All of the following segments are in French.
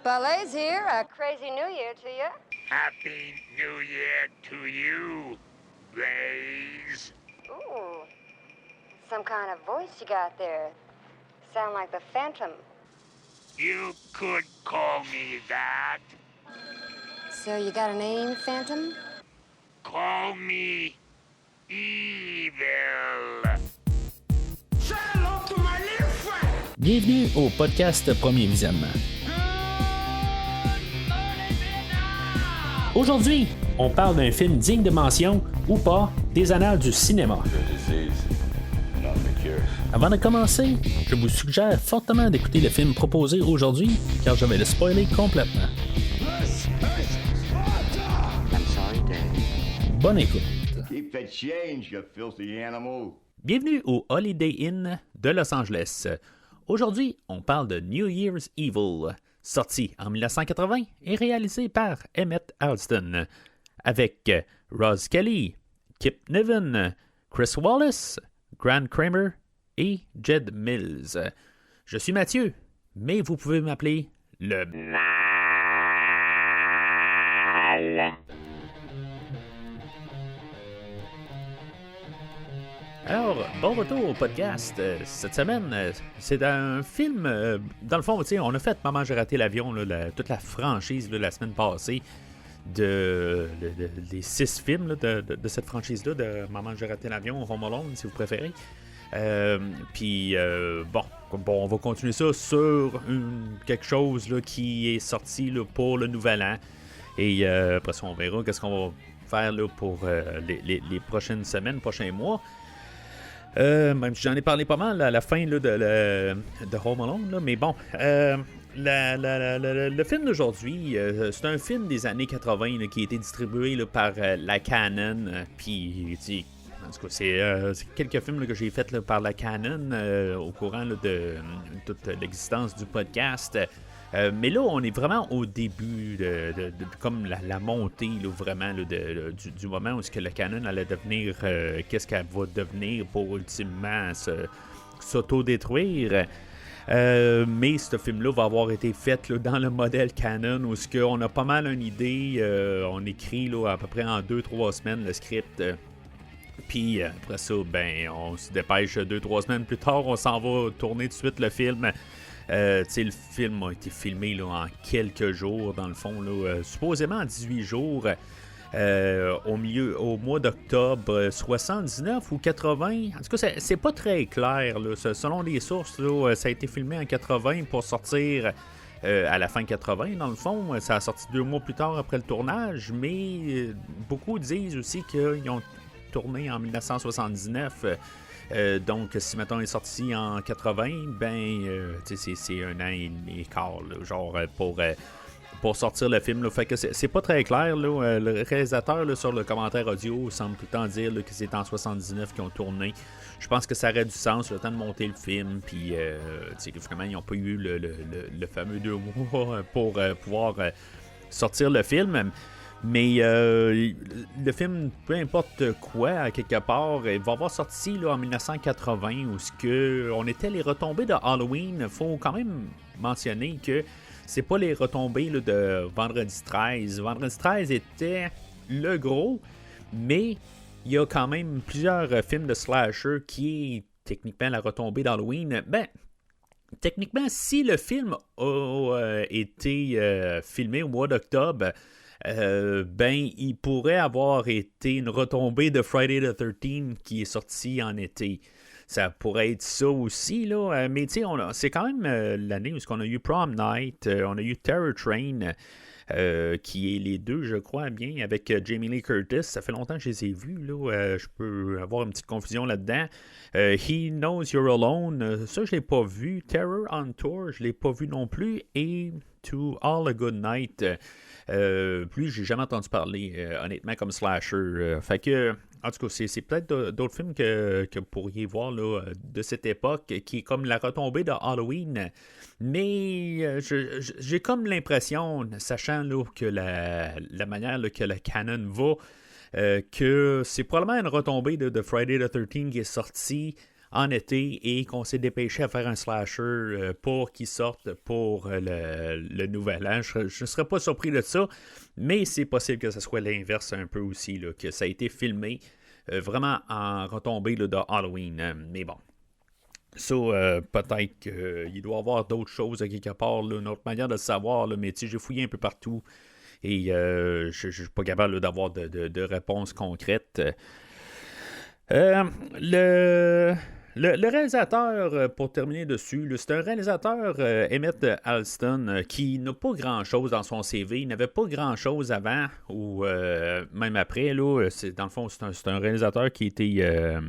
Ballet's here. A crazy New Year to you. Happy New Year to you, Blaze. Ooh, some kind of voice you got there. Sound like the Phantom. You could call me that. So you got a name, Phantom? Call me Evil. Say hello to my little friend. Bienvenue au podcast Premier Visionnement. Aujourd'hui, on parle d'un film digne de mention ou pas des annales du cinéma. Avant de commencer, je vous suggère fortement d'écouter le film proposé aujourd'hui car je vais le spoiler complètement. Bonne écoute. Keep the change, you filthy animal. Bienvenue au Holiday Inn de Los Angeles. Aujourd'hui, on parle de New Year's Evil, sorti en 1980 et réalisé par Emmett Alston, avec Roz Kelly, Kip Niven, Chris Wallace, Grant Kramer et Jed Mills. Je suis Mathieu, mais vous pouvez m'appeler le... Alors, bon retour au podcast. Cette semaine, c'est un film... dans le fond, on a fait Maman, j'ai raté l'avion, là, toute la franchise là, la semaine passée des 6 films là, de cette franchise-là, de Maman, j'ai raté l'avion, Home Alone, si vous préférez. Puis, on va continuer ça sur quelque chose là, qui est sorti là, pour le nouvel an. Et après ça, on verra qu'est-ce qu'on va faire là, pour les prochaines semaines, prochains mois. Même si j'en ai parlé pas mal à la fin là, de Home Alone, là, mais bon, le film d'aujourd'hui, c'est un film des années 80 là, qui a été distribué là, par la Canon, puis en tout cas, c'est quelques films là, que j'ai fait là, par la Canon au courant là, de toute l'existence du podcast. Mais là, on est vraiment au début de comme la montée là, vraiment là, du moment où ce que la Canon allait devenir, qu'est-ce qu'elle va devenir pour ultimement s'auto-détruire. Mais ce film-là va avoir été fait là, dans le modèle Canon où ce qu'on a pas mal une idée. On écrit là, à peu près en 2-3 semaines le script. Puis après ça, on se dépêche 2-3 semaines plus tard, on s'en va tourner tout de suite le film. Le film a été filmé là, en quelques jours, dans le fond, là, supposément en 18 jours, au mois d'octobre 79 ou 80. En tout cas, c'est pas très clair. Là. Selon les sources, là, ça a été filmé en 80 pour sortir à la fin 80, dans le fond. Ça a sorti 2 mois plus tard après le tournage, mais beaucoup disent aussi qu'ils ont tourné en 1979. Donc, si mettons est sorti en 80, c'est un an et quart, là, genre pour sortir le film. Là. Fait que c'est pas très clair. Là. Le réalisateur là, sur le commentaire audio semble tout le temps dire là, que c'est en 79 qu'ils ont tourné. Je pense que ça aurait du sens le temps de monter le film. Puis, finalement, ils n'ont pas eu le fameux 2 mois pour pouvoir sortir le film. Mais le film, peu importe quoi, à quelque part, il va avoir sorti là, en 1980 où on était les retombées de Halloween. Il faut quand même mentionner que c'est pas les retombées là, de Vendredi 13. Vendredi 13 était le gros, mais il y a quand même plusieurs films de slasher qui est techniquement la retombée d'Halloween. Techniquement, si le film a été filmé au mois d'octobre, il pourrait avoir été une retombée de Friday the 13th qui est sorti en été. Ça pourrait être ça aussi, là. Mais tu sais, c'est quand même l'année où on a eu Prom Night, on a eu Terror Train, qui est les deux, je crois bien, avec Jamie Lee Curtis. Ça fait longtemps que je les ai vus, là. Je peux avoir une petite confusion là-dedans. He Knows You're Alone, ça, je l'ai pas vu. Terror on Tour, je l'ai pas vu non plus. Et To All a Good Night, plus j'ai jamais entendu parler, honnêtement, comme slasher. Fait que, en tout cas, c'est peut-être d'autres films que vous pourriez voir là, de cette époque, qui est comme la retombée de Halloween. Mais j'ai comme l'impression, sachant là, que la manière là, que la Canon va, que c'est probablement une retombée de Friday the 13th qui est sortie en été et qu'on s'est dépêché à faire un slasher pour qu'il sorte pour le nouvel an. Je ne serais pas surpris de ça, mais c'est possible que ce soit l'inverse un peu aussi, là, que ça a été filmé vraiment en retombée là, de Halloween. Mais bon. Ça, peut-être qu'il doit y avoir d'autres choses à quelque part, là, une autre manière de le savoir, là, mais j'ai fouillé un peu partout et je ne suis pas capable là, d'avoir de réponses concrètes. Le réalisateur, pour terminer dessus, là, c'est un réalisateur, Emmett Alston, qui n'a pas grand-chose dans son CV. Il n'avait pas grand-chose avant ou même après. Là, dans le fond, c'est un réalisateur qui était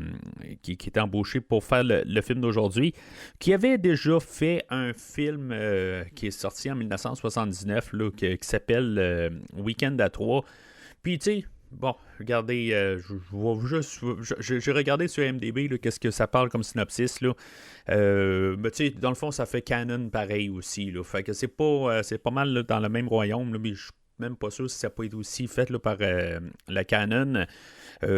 embauché pour faire le film d'aujourd'hui, qui avait déjà fait un film qui est sorti en 1979 là, qui s'appelle Week-end à 3. Puis, tu sais, bon, regardez, j'ai regardé sur IMDb là, qu'est-ce que ça parle comme synopsis. Là. Mais tu sais, dans le fond, ça fait canon pareil aussi. Là. Fait que c'est pas mal là, dans le même royaume, là, mais je suis même pas sûr si ça peut être aussi fait là, par la canon.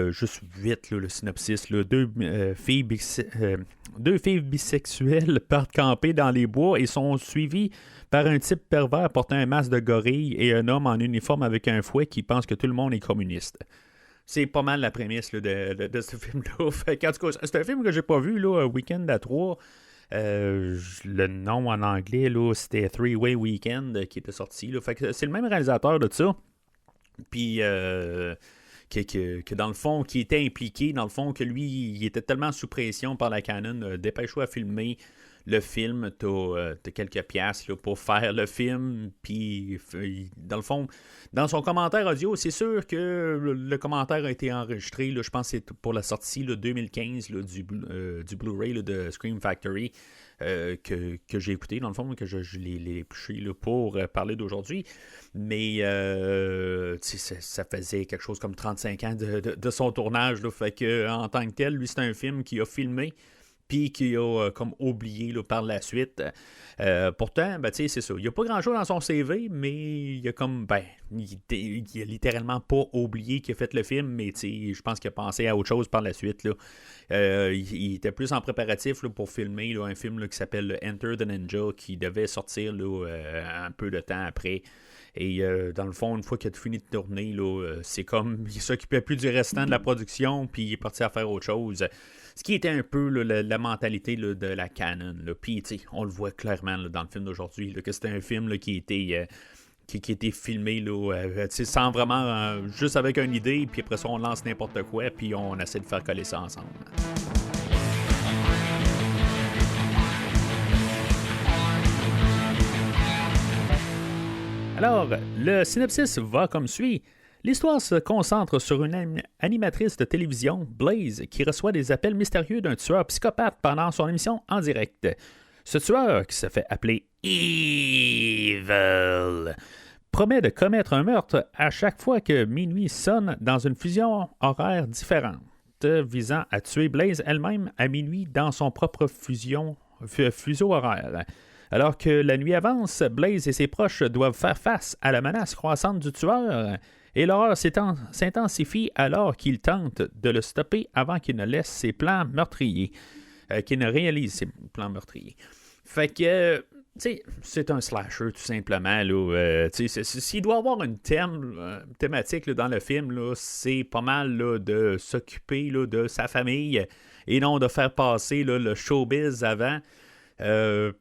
Juste vite, là, le synopsis. Là. Deux filles bisexuelles partent camper dans les bois et sont suivies par un type pervers portant un masque de gorille et un homme en uniforme avec un fouet qui pense que tout le monde est communiste. C'est pas mal la prémisse là, de ce film-là. Fait en tout cas, c'est un film que j'ai pas vu, là, Week-end à 3. Le nom en anglais, là, c'était Three-Way Weekend qui était sorti. Là. Fait que c'est le même réalisateur de ça. Puis... Que dans le fond, qui était impliqué, dans le fond, que lui, il était tellement sous pression par la Canon, dépêche-toi à filmer le film, t'as quelques piastres là, pour faire le film, puis dans le fond, dans son commentaire audio, c'est sûr que le commentaire a été enregistré, là, je pense que c'est pour la sortie là, 2015 là, du Blu-ray là, de Scream Factory, que j'ai écouté, dans le fond, que je l'ai épluché là, pour parler d'aujourd'hui. Mais ça faisait quelque chose comme 35 ans de son tournage. Là, fait que, en tant que tel, lui, c'est un film qu'il a filmé puis qu'il a comme oublié là, par la suite. Pourtant, c'est ça. Il n'y a pas grand-chose dans son CV, mais il a comme, il a littéralement pas oublié qu'il a fait le film, mais je pense qu'il a pensé à autre chose par la suite. Là. Il était plus en préparatif là, pour filmer là, un film là, qui s'appelle Enter the Ninja, qui devait sortir là, un peu de temps après. Et dans le fond, une fois qu'il a fini de tourner, là, c'est comme il s'occupait plus du restant de la production, puis il est parti à faire autre chose. Ce qui était un peu là, la mentalité là, de la Canon. Puis, on le voit clairement là, dans le film d'aujourd'hui, là, que c'était un film là, qui était filmé là, sans vraiment, juste avec une idée, puis après ça, on lance n'importe quoi, puis on essaie de faire coller ça ensemble. Alors, le synopsis va comme suit. L'histoire se concentre sur une animatrice de télévision, Blaze, qui reçoit des appels mystérieux d'un tueur psychopathe pendant son émission en direct. Ce tueur, qui se fait appeler Evil, promet de commettre un meurtre à chaque fois que minuit sonne dans une fusion horaire différente, visant à tuer Blaze elle-même à minuit dans son propre fuseau horaire. Alors que la nuit avance, Blaze et ses proches doivent faire face à la menace croissante du tueur et l'horreur s'intensifie alors qu'il tente de le stopper avant qu'il ne laisse ses plans meurtriers, qu'il ne réalise ses plans meurtriers. Fait que, c'est un slasher tout simplement. Là, s'il doit y avoir une thématique là, dans le film, là, c'est pas mal là, de s'occuper là, de sa famille et non de faire passer là, le showbiz avant.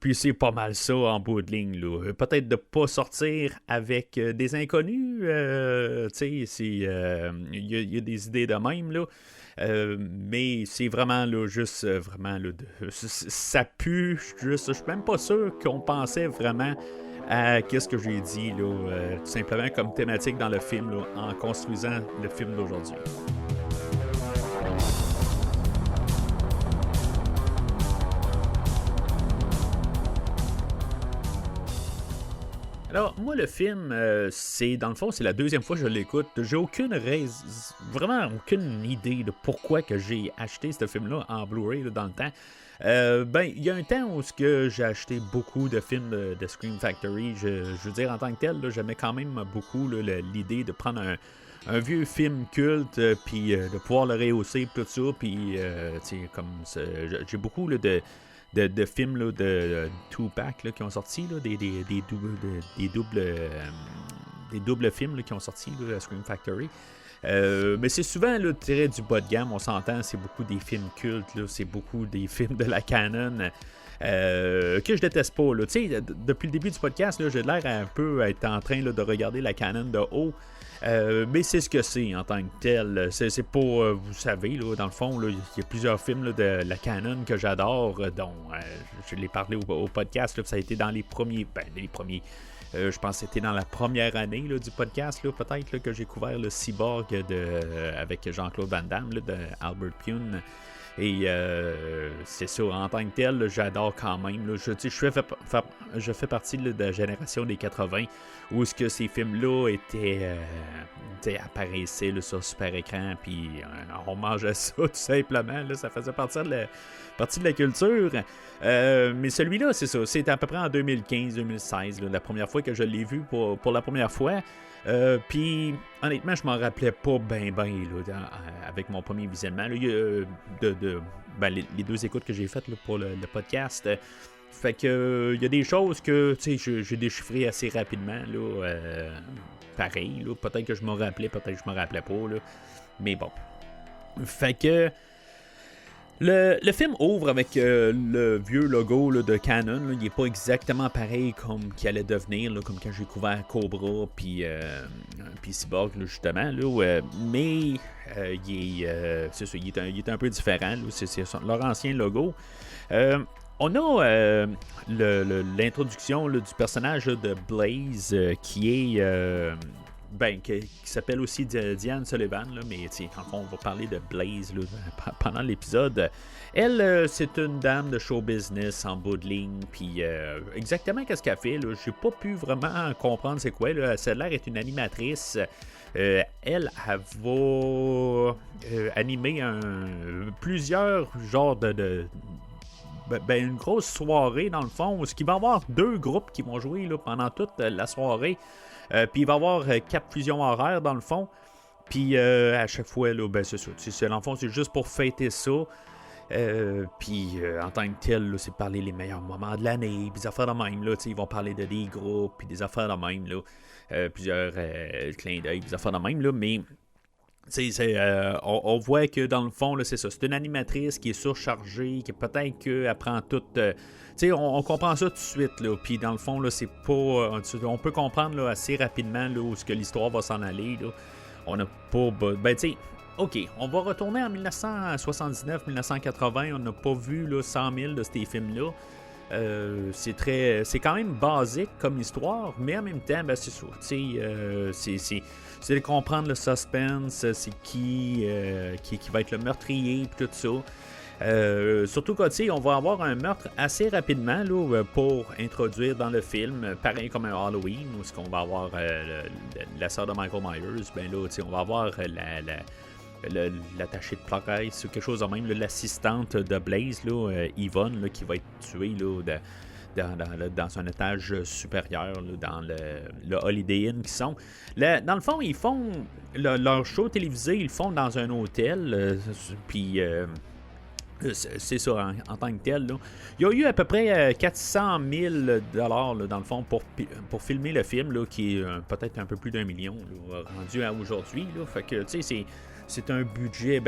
Puis c'est pas mal ça en bout de ligne. Là. Peut-être de ne pas sortir avec des inconnus. Il y a des idées de même. Là. Mais c'est vraiment là, juste vraiment là, ça pue. Je suis même pas sûr qu'on pensait vraiment à qu'est-ce que j'ai dit là, tout simplement comme thématique dans le film là, en construisant le film d'aujourd'hui. Alors, moi, le film, dans le fond, c'est la deuxième fois que je l'écoute. J'ai vraiment aucune idée de pourquoi que j'ai acheté ce film-là en Blu-ray là, dans le temps. Il y a un temps où j'ai acheté beaucoup de films de Scream Factory. Je veux dire, en tant que tel, là, j'aimais quand même beaucoup là, l'idée de prendre un vieux film culte, puis de pouvoir le rehausser, tout ça, puis comme j'ai beaucoup là, de films là, de Tupac là, qui ont sorti, là, des doubles films là, qui ont sorti là, à Scream Factory. Mais c'est souvent là, tiré du bas de gamme, on s'entend, c'est beaucoup des films cultes, là, c'est beaucoup des films de la canon que je déteste pas. Là. Depuis le début du podcast, là, j'ai l'air un peu à être en train là, de regarder la canon de haut. Mais c'est ce que c'est en tant que tel. C'est pas, vous savez, là, dans le fond, il y a plusieurs films là, de la canon que j'adore, dont je l'ai parlé au podcast, là, ça a été dans les premiers. Je pense que c'était dans la première année là, du podcast, là, peut-être là, que j'ai couvert le Cyborg avec Jean-Claude Van Damme là, de Albert Pyun. Et c'est ça, en tant que tel, là, j'adore quand même. Là, je fais partie là, de la génération des 80 où ce que ces films-là apparaissaient là, sur super écran, puis on mangeait ça tout simplement. Là, ça faisait partie de la culture. Mais celui-là, c'est ça. C'était à peu près en 2015-2016, la première fois que je l'ai vu pour la première fois. Puis, honnêtement, je m'en rappelais pas bien, avec mon premier visionnement. Là, les deux écoutes que j'ai faites là, pour le podcast. Fait que il y a des choses que j'ai déchiffrées assez rapidement. Là, pareil, là, peut-être que je m'en rappelais, peut-être que je m'en rappelais pas. Là, mais bon. Fait que le film ouvre avec le vieux logo là, de Canon. Là. Il n'est pas exactement pareil comme qu'il allait devenir, là, comme quand j'ai couvert Cobra puis Cyborg, là, justement. Là, mais il est un peu différent. Là. C'est leur ancien logo. On a l'introduction là, du personnage là, de Blaze qui est... qui s'appelle aussi Diane Sullivan, là, mais en fond, on va parler de Blaze là, pendant l'épisode. Elle, c'est une dame de show business en bout de ligne, puis exactement qu'est-ce qu'elle fait, là, j'ai pas pu vraiment comprendre c'est quoi. Là. Ça a l'air d'être une animatrice. Elle va animer plusieurs genres une grosse soirée dans le fond, où il va y avoir deux groupes qui vont jouer là, pendant toute la soirée. Puis il va y avoir 4 fusions horaires dans le fond. Puis à chaque fois, là, c'est ça. Dans le fond, c'est juste pour fêter ça. Puis en tant que tel, là, c'est parler les meilleurs moments de l'année. Puis des affaires de même. Là, ils vont parler de des groupes. Puis des affaires de même. Là, plusieurs clins d'œil. Des affaires de même. Là, mais on voit que dans le fond, là, c'est ça. C'est une animatrice qui est surchargée. Qui peut-être qu'elle prend toute... on comprend ça tout de suite, là. Puis dans le fond, là, c'est pas. On peut comprendre là, assez rapidement là, où ce que l'histoire va s'en aller. Là. On n'a pas. OK, on va retourner en 1979-1980. On n'a pas vu là, 100 000 de ces films-là. C'est quand même basique comme histoire, mais en même temps, c'est ça. C'est de comprendre le suspense, c'est qui va être le meurtrier, puis tout ça. Surtout que on va avoir un meurtre assez rapidement là, pour introduire dans le film, pareil comme un Halloween, où on va avoir la sœur de Michael Myers, là, on va avoir l'attaché de presse ou quelque chose de même, là, l'assistante de Blaze, là, Yvonne, là, qui va être tuée là, dans un étage supérieur, là, dans le Holiday Inn qui sont. Dans le fond, ils font leur show télévisé, ils le font dans un hôtel, puis c'est ça en tant que tel. Là. Il y a eu à peu près 400 000 $ là, dans le fond pour filmer le film, là, qui est peut-être un peu plus d'1 million là, rendu à aujourd'hui. Là. Fait que c'est un budget.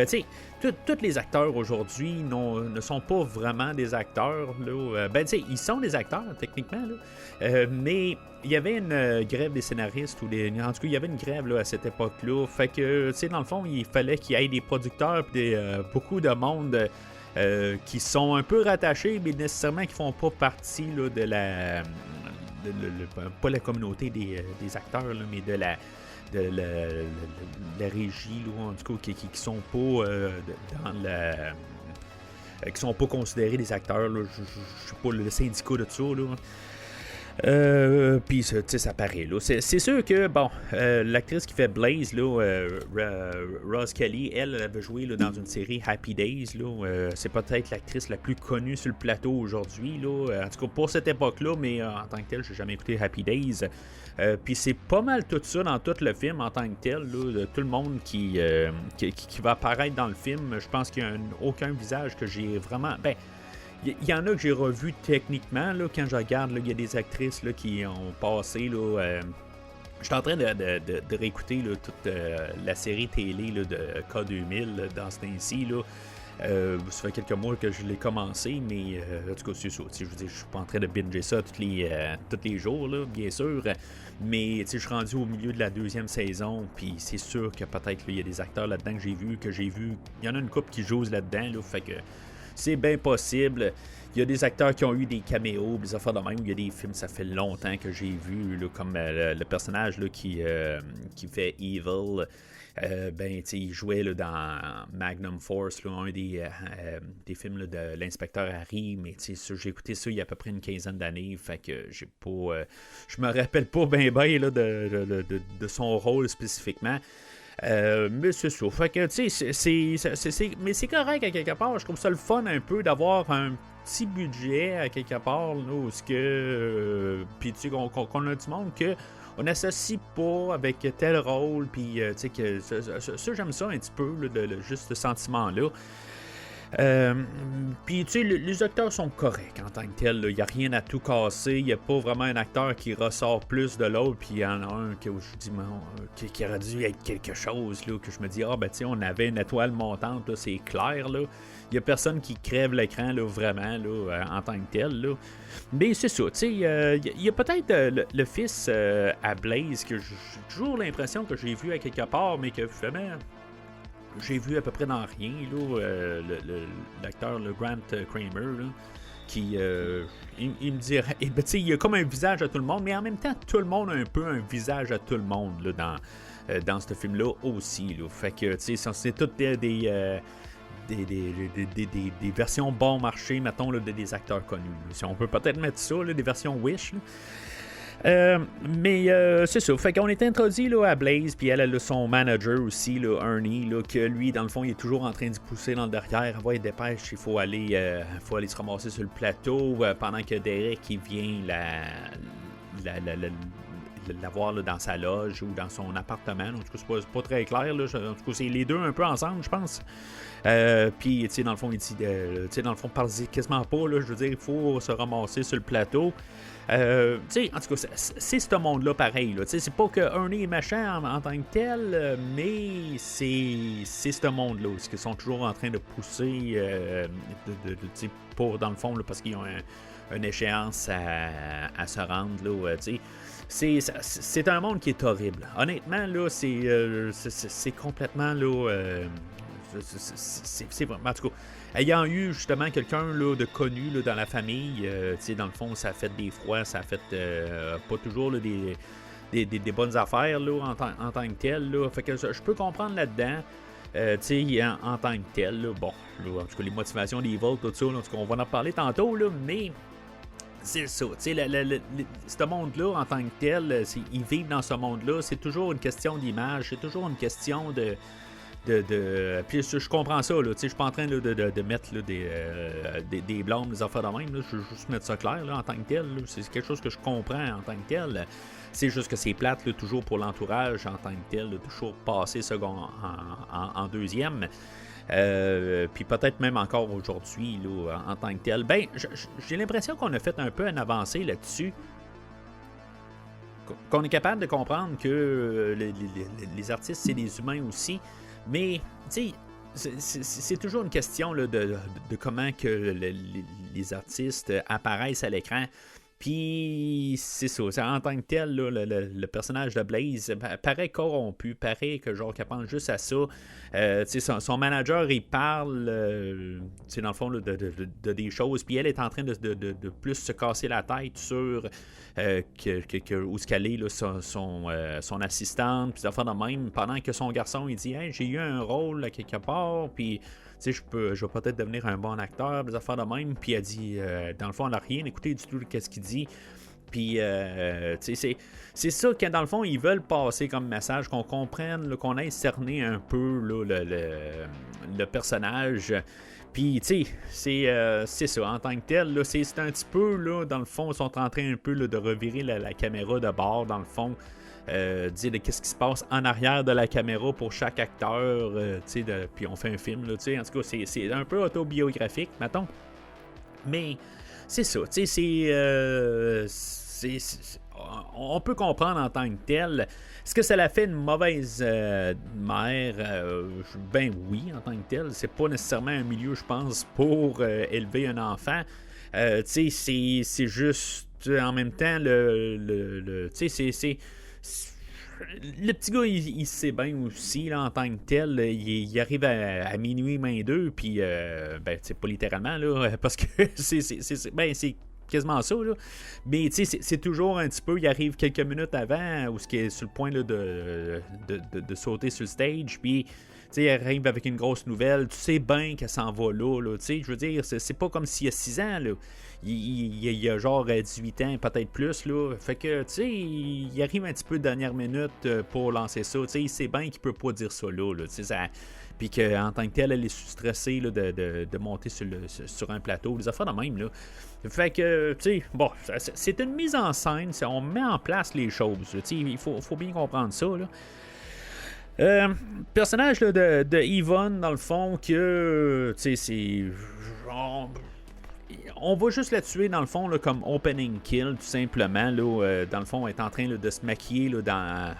Tous les acteurs aujourd'hui ne sont pas vraiment des acteurs. Là. Ils sont des acteurs techniquement, là. Mais il y avait une grève des scénaristes en tout cas, il y avait une grève là, à cette époque-là. Fait que dans le fond, il fallait qu'il y ait des producteurs et beaucoup de monde. Qui sont un peu rattachés, mais nécessairement qui font pas partie là, de la... pas la communauté des acteurs, là, mais de la régie, là, en tout cas, qui sont pas dans la... qui sont pas considérés des acteurs. Là, je sais pas, le syndicat de ça. Là. Puis, tu sais, ça paraît, là. C'est sûr que, bon, l'actrice qui fait Blaze, là, Rose Kelly, elle avait joué là, dans une série Happy Days, là. C'est peut-être l'actrice la plus connue sur le plateau aujourd'hui, là. En tout cas, pour cette époque-là, mais en tant que telle, j'ai jamais écouté Happy Days. Puis c'est pas mal tout ça dans tout le film en tant que tel, là, de tout le monde qui va apparaître dans le film. Je pense qu'il n'y a aucun visage que j'ai vraiment... Ben, il y en a que j'ai revu techniquement, là, quand je regarde, il y a des actrices là, qui ont passé. Je suis en train de réécouter là, toute la série télé là, de K2000 là, dans ce temps-ci. Ça fait quelques mois que je l'ai commencé, mais en tout cas, c'est ça. Je veux dire, je suis pas en train de binger ça tous les jours, là, bien sûr. Mais je suis rendu au milieu de la 2e saison, puis c'est sûr que peut-être il y a des acteurs là-dedans que j'ai vu. Il y en a une couple qui joue là-dedans, là, fait que c'est bien possible. Il y a des acteurs qui ont eu des caméos, des affaires de même. Il y a des films, ça fait longtemps que j'ai vu, là, comme le personnage là, qui fait Evil. Il jouait là, dans Magnum Force, là, un des films là, de l'inspecteur Harry, mais j'ai écouté ça il y a à peu près une quinzaine d'années, fait que j'ai pas, je me rappelle pas bien de son rôle spécifiquement. Mais c'est ça. Fait que, tu sais, mais c'est correct à quelque part. Je trouve ça le fun un peu d'avoir un petit budget à quelque part, là, où ce que. Puis, tu sais, qu'on a du monde que. On n'associe pas avec tel rôle, puis, tu sais, que. Ça, j'aime ça un petit peu, là, juste ce sentiment-là. Puis, tu sais, les acteurs sont corrects en tant que tel. Il n'y a rien à tout casser. Il n'y a pas vraiment un acteur qui ressort plus de l'autre. Puis, il y en a un que je dis, qui aurait dû être quelque chose. Là, que je me dis, tu sais, on avait une étoile montante. Là, c'est clair. Là. Il n'y a personne qui crève l'écran là, vraiment là, en tant que tel. Là. Mais c'est ça. Tu sais, il y a peut-être le fils à Blaze que j'ai toujours l'impression que j'ai vu à quelque part, mais que vraiment. J'ai vu à peu près dans rien, là, l'acteur le Grant Kramer, là, qui, il me dirait, il a comme un visage à tout le monde, mais en même temps, tout le monde a un peu un visage à tout le monde là, dans ce film-là aussi. Là. Fait que, tu sais, c'est toutes des versions bon marché, mettons, là, des acteurs connus. Là. Si on peut peut-être mettre ça, là, des versions Wish, là. Mais c'est ça. Fait qu'on est introduit là, à Blaze, puis elle a son manager aussi, là, Ernie, là, que lui, dans le fond, il est toujours en train de pousser dans le derrière. Ouais, dépêche, il faut aller se ramasser sur le plateau pendant que Derek il vient la voir là, dans sa loge ou dans son appartement. En tout cas, c'est pas très clair. Là. En tout cas, c'est les deux un peu ensemble, je pense. Puis, tu sais, dans le fond, il dit, tu sais, dans le fond, parle quasiment pas. Là, je veux dire, il faut se ramasser sur le plateau. Tu sais, en tout cas, c'est ce monde-là pareil. Là. C'est pas que Ernie est machin en tant que tel, mais c'est ce monde-là. Parce qu'ils sont toujours en train de pousser pour, dans le fond, là, parce qu'ils ont une échéance à se rendre. Là, c'est un monde qui est horrible. Honnêtement, là, c'est complètement... Là, c'est vraiment... En tout cas, ayant eu justement quelqu'un là, de connu là, dans la famille, dans le fond, ça a fait des froids, ça a fait pas toujours là, des bonnes affaires là, en tant que tel. Là. Fait que je peux comprendre là-dedans. En tant que tel, là, bon, là, en tout cas, les motivations des vols, tout ça, là, en tout cas, on va en parler tantôt, là, mais c'est ça. Ce monde-là, en tant que tel, ils vivent dans ce monde-là, c'est toujours une question d'image, c'est toujours une question de puis je comprends ça, là, je suis pas en train là, de mettre là, des blâmes, des affaires de même, là, je veux juste mettre ça clair là, en tant que tel, là, c'est quelque chose que je comprends en tant que tel, c'est juste que c'est plate là, toujours pour l'entourage en tant que tel, là, toujours passer second en deuxième, puis peut-être même encore aujourd'hui là, en tant que tel, ben j'ai l'impression qu'on a fait un peu une avancée là-dessus, qu'on est capable de comprendre que les artistes c'est des humains aussi. Mais, tu sais, c'est toujours une question là, de comment que les artistes apparaissent à l'écran. Puis, c'est ça. En tant que tel, là, le personnage de Blaze paraît corrompu, paraît que genre, qu'elle pense juste à ça. Son manager, il parle, dans le fond, là, de des choses. Puis, elle est en train de plus se casser la tête sur où ce qu'elle est, là, son assistante, puis des affaires de même. Pendant que son garçon, il dit hey, j'ai eu un rôle là, quelque part, puis. Tu sais, je vais peut-être devenir un bon acteur, des affaires de même. Puis elle dit, dans le fond, elle n'a rien écouté du tout de ce qu'il dit. Puis, tu sais, c'est ça que dans le fond, ils veulent passer comme message, qu'on comprenne, là, qu'on ait cerné un peu là, le personnage. Puis, tu sais, c'est ça, en tant que tel, là, c'est un petit peu, là, dans le fond, ils sont en train un peu là, de revirer la caméra de bord, dans le fond. Dire de qu'est-ce qui se passe en arrière de la caméra pour chaque acteur, puis on fait un film, là, en tout cas, c'est un peu autobiographique, mettons. Mais c'est ça, on peut comprendre en tant que tel. Est-ce que ça l'a fait une mauvaise mère? Ben oui, en tant que tel. C'est pas nécessairement un milieu, je pense, pour élever un enfant. C'est juste, en même temps, le petit gars, il sait bien aussi, là, en tant que tel. Il arrive à minuit, main 2, puis, pas littéralement, là, parce que c'est quasiment ça, là. Mais, tu sais, c'est toujours un petit peu, il arrive quelques minutes avant, où ce qui est sur le point là, de sauter sur le stage, puis, tu sais, il arrive avec une grosse nouvelle, tu sais bien qu'elle s'en va là, tu sais, je veux dire, c'est pas comme s'il y a 6 ans, là. Il y a genre 18 ans, peut-être plus, là. Fait que, tu sais, il arrive un petit peu de dernière minute pour lancer ça. Tu sais, il sait bien qu'il peut pas dire ça là. Tu sais, puis qu'en tant que tel, elle est stressée là, de monter sur un plateau. Des affaires de même, là. Fait que, tu sais, bon, c'est une mise en scène. On met en place les choses. Tu sais, il faut bien comprendre ça, là. Personnage là, de Yvonne, dans le fond, que, tu sais, c'est... On va juste la tuer, dans le fond, là, comme opening kill, tout simplement. Là, dans le fond, elle est en train là, de se maquiller là,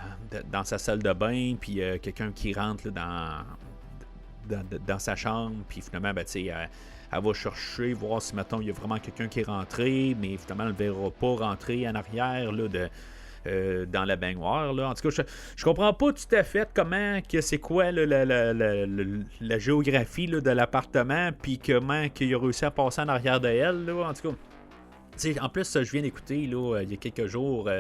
dans sa salle de bain, puis quelqu'un qui rentre là, dans sa chambre, puis finalement, elle va chercher, voir si, mettons, il y a vraiment quelqu'un qui est rentré, mais finalement, elle ne verra pas rentrer en arrière là, dans la baignoire. Là. En tout cas, je comprends pas tout à fait comment que c'est quoi là, la géographie là, de l'appartement, puis comment il a réussi à passer en arrière de elle. Là. En tout cas, en plus, je viens d'écouter là, il y a quelques jours,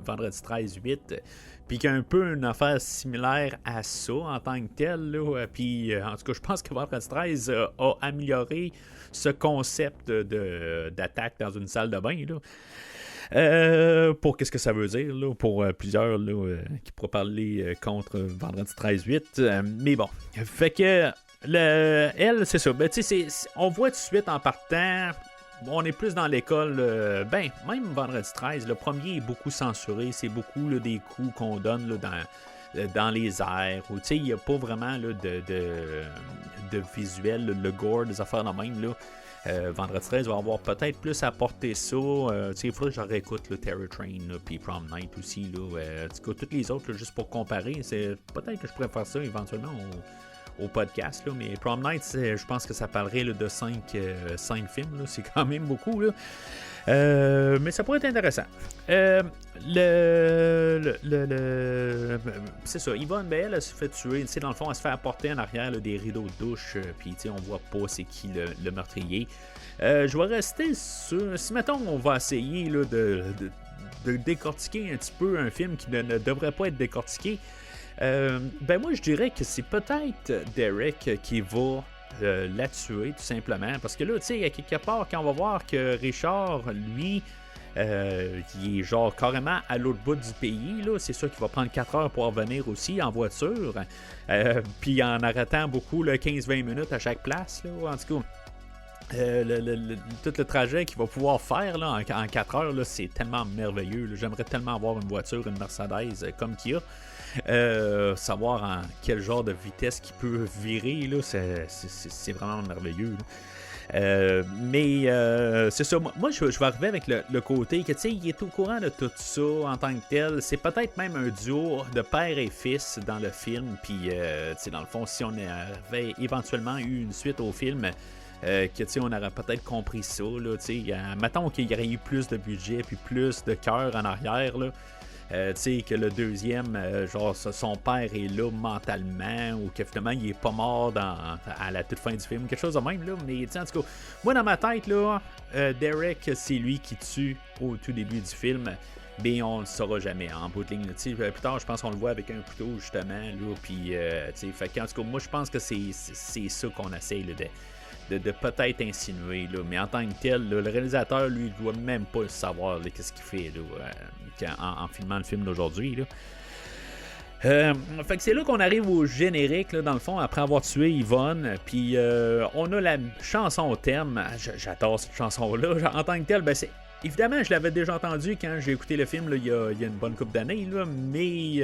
vendredi 13-8, puis qu'il y a un peu une affaire similaire à ça en tant que tel. Puis, en tout cas, je pense que vendredi 13 a amélioré ce concept d'attaque dans une salle de bain. Là. Pour qu'est-ce que ça veut dire là, pour plusieurs là, qui pourraient parler contre vendredi 13-8. Mais bon, fait que elle, c'est ça. Ben, on voit tout de suite en partant, on est plus dans l'école. Même vendredi 13, le premier est beaucoup censuré. C'est beaucoup là, des coups qu'on donne là, dans les airs. Il n'y a pas vraiment là, de visuel, là, le gore, des affaires de même. Là. Vendredi 13 va avoir peut-être plus apporté ça. Il faudrait que je réécoute le Terror Train puis Prom Night aussi. En tout cas, toutes les autres, là, juste pour comparer. Peut-être que je pourrais faire ça éventuellement au podcast. Là, mais Prom Night, je pense que ça parlerait là, de 5 films. Là, c'est quand même beaucoup. Là. Mais ça pourrait être intéressant. C'est ça, Yvonne, elle se fait tuer. Dans le fond, elle se fait apporter en arrière là, des rideaux de douche. Puis on voit pas c'est qui le meurtrier. Je vais rester sur... Si, mettons, on va essayer là, de décortiquer un petit peu un film qui ne devrait pas être décortiqué, moi, je dirais que c'est peut-être Derek qui va... la tuer tout simplement parce que là tu sais à quelque part quand on va voir que Richard lui il est genre carrément à l'autre bout du pays là, c'est sûr qu'il va prendre 4 heures pour revenir aussi en voiture puis en arrêtant beaucoup 15-20 minutes à chaque place là, en tout cas tout le trajet qu'il va pouvoir faire là, en 4 heures, là, c'est tellement merveilleux. Là. J'aimerais tellement avoir une voiture, une Mercedes comme Kia. Savoir en quel genre de vitesse qu'il peut virer, là, c'est vraiment merveilleux. Mais c'est ça. Moi, je vais arriver avec le côté que, tu sais, il est au courant de tout ça en tant que tel. C'est peut-être même un duo de père et fils dans le film. Puis, tu sais, dans le fond, si on avait éventuellement eu une suite au film, que on aurait peut-être compris ça. Là, mettons qu'il y aurait eu plus de budget puis plus de cœur en arrière. Là. Que le deuxième, genre son père est là mentalement ou que finalement il est pas mort à la toute fin du film, quelque chose de même là. Mais en tout cas, moi dans ma tête là, Derek c'est lui qui tue au tout début du film. Mais on le saura jamais en bout de ligne. Plus tard, je pense qu'on le voit avec un couteau justement là. Puis, fait qu'en tout cas, moi je pense que c'est ça qu'on essaye là, de peut-être insinuer. Là. Mais en tant que tel, là, le réalisateur, lui, il doit même pas le savoir qu'est-ce qu'il fait là, en filmant le film d'aujourd'hui. Là. Fait que c'est là qu'on arrive au générique, là, dans le fond, après avoir tué Yvonne. Puis on a la chanson au thème. J'adore cette chanson-là. En tant que tel, ben c'est. Évidemment, je l'avais déjà entendu quand j'ai écouté le film là, il y a une bonne couple d'années, là, mais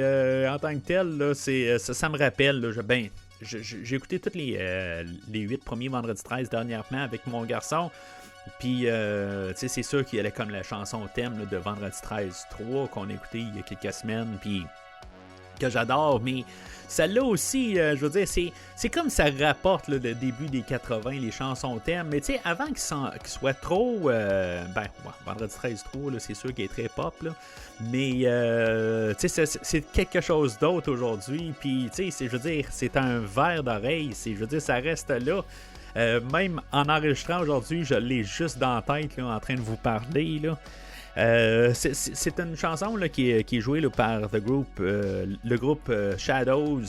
en tant que tel, là, ça me rappelle. Là, j'ai écouté tous les 8 premiers Vendredi 13 dernièrement avec mon garçon. Puis, c'est sûr qu'il y avait comme la chanson thème là, de Vendredi 13 3 qu'on a écouté il y a quelques semaines. Puis, que j'adore, mais celle-là aussi, je veux dire, c'est comme ça rapporte là, le début des 80, les chansons thèmes, mais tu sais, avant qu'il soit trop, Vendredi 13-3, là, c'est sûr qu'il est très pop, là, mais tu sais, c'est quelque chose d'autre aujourd'hui, puis tu sais, je veux dire, c'est un verre d'oreille, je veux dire, ça reste là. Même en enregistrant aujourd'hui, je l'ai juste dans la tête, là, en train de vous parler, là. C'est une chanson là, qui est jouée là, par le groupe Shadows.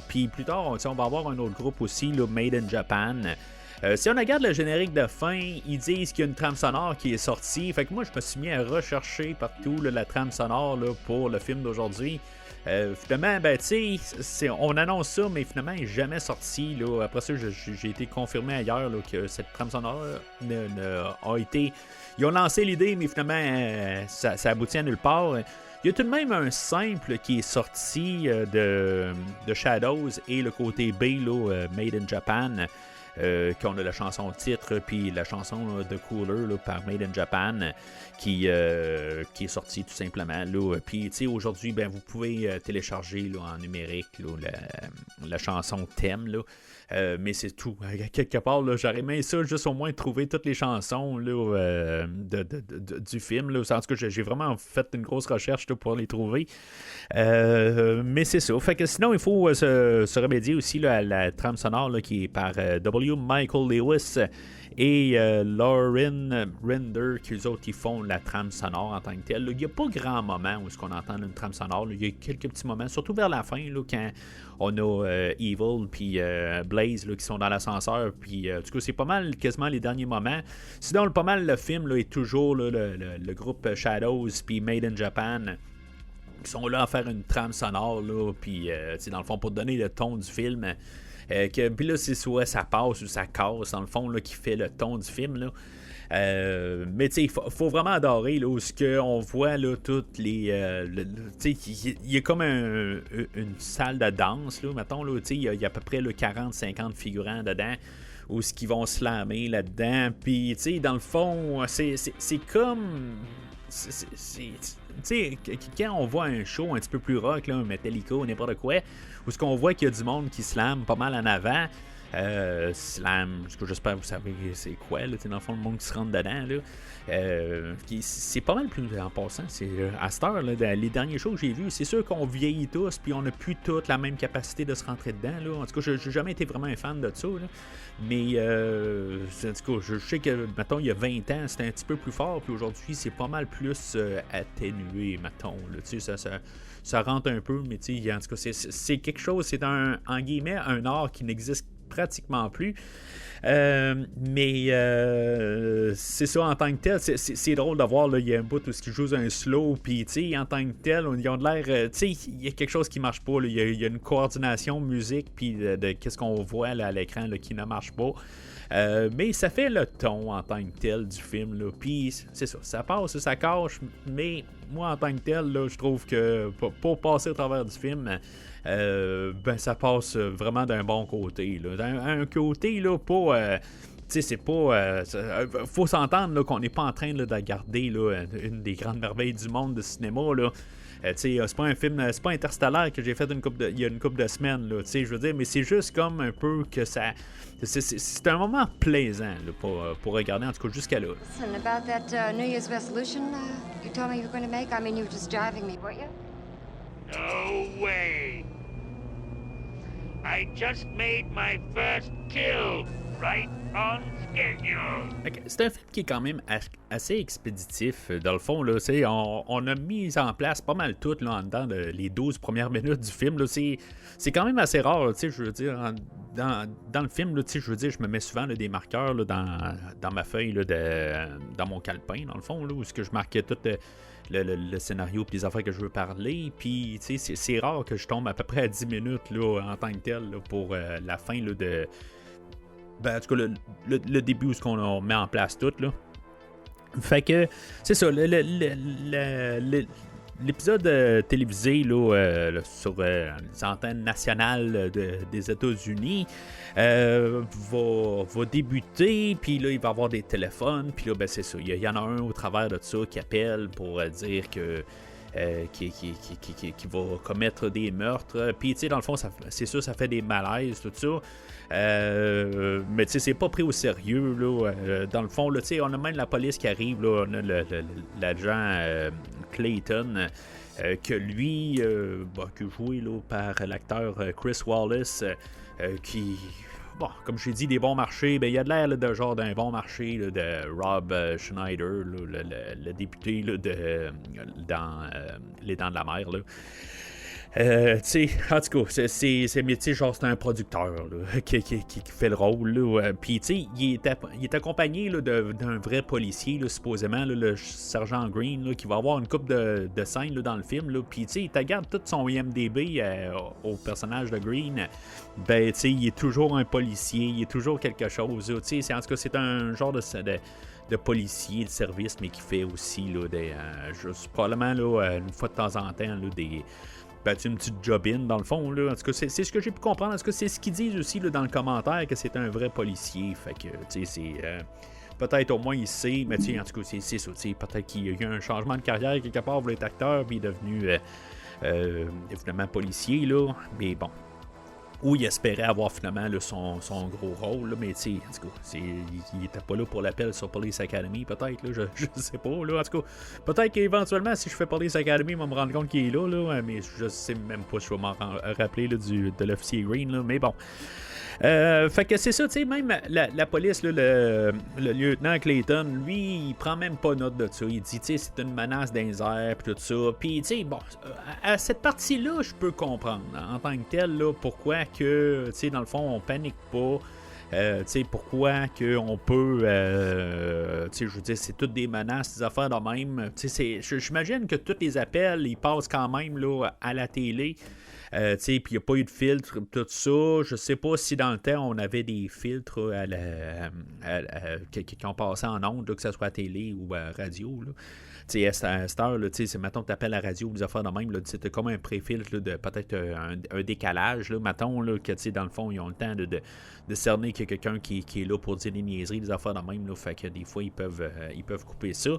Puis plus tard, on va avoir un autre groupe aussi, là, Made in Japan. Si on regarde le générique de fin, ils disent qu'il y a une trame sonore qui est sortie. Fait que moi, je me suis mis à rechercher partout là, la trame sonore là, pour le film d'aujourd'hui. Finalement, ben, tu sais, on annonce ça, mais finalement, elle n'est jamais sorti. Là. Après ça, j'ai été confirmé ailleurs là, que cette trame sonore a été. Ils ont lancé l'idée, mais finalement, ça aboutit à nulle part. Il y a tout de même un simple qui est sorti de Shadows et le côté B, là, Made in Japan. Qu'on a la chanson titre puis la chanson là, de Cooler là, par Made in Japan qui est sortie tout simplement là. Puis tu sais aujourd'hui ben vous pouvez télécharger là, en numérique là, la chanson thème là. Mais c'est tout. Quelque part, là, j'aurais aimé ça, juste au moins trouver toutes les chansons là, du film. Là. En tout cas, j'ai vraiment fait une grosse recherche là, pour les trouver. Mais c'est ça. Fait que sinon, il faut se remédier aussi là, à la trame sonore là, qui est par W. Michael Lewis et Lauren Render, qui eux autres, ils font la trame sonore en tant que telle. Il n'y a pas grand moment où est-ce qu'on entend une trame sonore. Il y a quelques petits moments, surtout vers la fin, là, quand on a Evil puis Blaze là, qui sont dans l'ascenseur. Puis, en tout cas, c'est pas mal quasiment les derniers moments. Sinon, pas mal le film là, est toujours là, le groupe Shadows puis Made in Japan qui sont là à faire une trame sonore. Puis, dans le fond, pour donner le ton du film. Puis là, c'est soit ça passe ou ça casse, dans le fond, là, qui fait le ton du film. Là. Mais tu sais, il faut vraiment adorer là, où on voit là, toutes les. Tu sais, il y a comme une salle de danse, là, mettons, là, il y a à peu près 40-50 figurants dedans. Où ce qu'ils vont slammer là-dedans. Puis, tu sais, dans le fond, c'est comme. Tu sais, quand on voit un show un petit peu plus rock, là, un Metallica ou n'importe quoi, où ce qu'on voit qu'il y a du monde qui slame pas mal en avant, slam, ce que j'espère vous savez c'est quoi, là, dans le fond, le monde qui se rentre dedans, là, c'est pas mal plus en passant, c'est à cette heure, là, les derniers shows que j'ai vus, c'est sûr qu'on vieillit tous, puis on n'a plus toute la même capacité de se rentrer dedans, là. En tout cas, j'ai jamais été vraiment un fan de ça, là. Mais en tout cas, je sais que, mettons, il y a 20 ans, c'était un petit peu plus fort, puis aujourd'hui, c'est pas mal plus atténué, mettons, là, tu sais, ça rentre un peu, mais tu sais, en tout cas, c'est quelque chose, c'est en guillemets, un art qui n'existe pratiquement plus. Mais c'est ça en tant que tel, c'est drôle de voir, il y a un bout où ils jouent un slow, puis tu sais, en tant que tel, ils ont de l'air, tu sais, il y a quelque chose qui marche pas, il y a une coordination musique, puis de qu'est-ce qu'on voit là, à l'écran là, qui ne marche pas. Mais ça fait le ton en tant que tel du film, là. Puis c'est ça passe, ça cache, mais moi en tant que tel, là, je trouve que pour passer au travers du film, ben ça passe vraiment d'un bon côté, là. Un côté là, pas tu sais, c'est pas faut s'entendre là, qu'on n'est pas en train là, de garder là, une des grandes merveilles du monde de cinéma, là. C'est pas un film, c'est pas Interstellar que j'ai fait il y a une couple de semaines, là, je veux dire, mais c'est juste comme un peu que ça. C'est un moment plaisant là, pour regarder, en tout cas jusqu'à là. Listen, about that New Year's resolution you told me you were going to make, I mean, you were just driving me, weren't you? No way. I just made my first kill right On schedule. C'est un film qui est quand même assez expéditif. Dans le fond, là, on a mis en place pas mal tout là, en dedans de les 12 premières minutes du film. Là, c'est quand même assez rare. Là, je veux dire, dans le film, là, je veux dire, je me mets souvent là, des marqueurs là, dans ma feuille, là, dans mon calepin, dans le fond, là, où je marquais tout le scénario et les affaires que je veux parler. Puis, c'est rare que je tombe à peu près à 10 minutes là, en tant que tel là, pour la fin là, de. Ben, en tout cas, le début où on met en place tout, là. Fait que, c'est ça, l'épisode télévisé là, sur les antennes nationales des États-Unis va débuter, puis là, il va y avoir des téléphones, puis là, ben, c'est ça, il y en a un au travers de ça qui appelle pour dire que qui va commettre des meurtres. Puis, tu sais, dans le fond, c'est sûr, ça fait des malaises, tout ça. Mais, tu sais, c'est pas pris au sérieux, là. Dans le fond, là, tu sais, on a même la police qui arrive, là. On a l'agent Clayton, que lui, qui est joué là, par l'acteur Chris Wallace, qui... Bon, comme je l'ai dit, des bons marchés, ben il y a de l'air de genre d'un bon marché là, de Rob Schneider, là, le député là, dans Les Dents de la Mer. Là. Tu sais, en tout cas, c'est métier, genre c'est un producteur là, qui fait le rôle. Puis, tu sais, il est accompagné là, d'un vrai policier, là, supposément, là, le sergent Green, là, qui va avoir une couple de scènes là, dans le film. Puis, tu sais, il regarde tout son IMDb au personnage de Green. Ben, tu sais, il est toujours un policier, il est toujours quelque chose. Tu sais, en tout cas, c'est un genre de policier de service, mais qui fait aussi là, probablement là, une fois de temps en temps là, une petite job-in dans le fond. Là. En tout cas, c'est ce que j'ai pu comprendre. En tout cas, c'est ce qu'ils disent aussi là, dans le commentaire, que c'est un vrai policier. Fait que, tu sais, c'est... peut-être au moins il sait, mais tu sais, en tout cas, c'est ça. Peut-être qu'il y a eu un changement de carrière quelque part pour être acteur, puis il est devenu, évidemment, policier, là. Mais bon. Où il espérait avoir finalement là, son gros rôle, là, mais tu sais, en tout cas, il était pas là pour l'appel sur Police Academy, peut-être, là, je sais pas, là, en tout cas, peut-être qu'éventuellement, si je fais Police Academy, on va me rendre compte qu'il est là, mais je sais même pas si je vais m'en rappeler là, de l'officier Green, là, mais bon. Fait que c'est ça, tu sais, même la police, là, le lieutenant Clayton, lui, il prend même pas note de ça. Il dit, tu sais, c'est une menace dans les airs, pis tout ça. Puis, tu sais, bon, à cette partie-là, je peux comprendre, en tant que tel, là, pourquoi que, tu sais, dans le fond, on panique pas. Tu sais, pourquoi qu'on peut, tu sais, je veux dire, c'est toutes des menaces, des affaires de même. Tu sais, j'imagine que tous les appels, ils passent quand même, là, à la télé. Puis il n'y a pas eu de filtre, tout ça. Je sais pas si dans le temps, on avait des filtres qui ont passé en ondes, là, que ce soit à télé ou à radio. Tu sais, à cette heure, mettons que tu appelles à la radio ou des affaires de même, tu as comme un pré-filtre de peut-être un décalage, là, mettons, là, que dans le fond, ils ont le temps de cerner qu'il y a quelqu'un qui est là pour dire des niaiseries, des affaires de même. Là, fait que des fois, ils peuvent couper ça.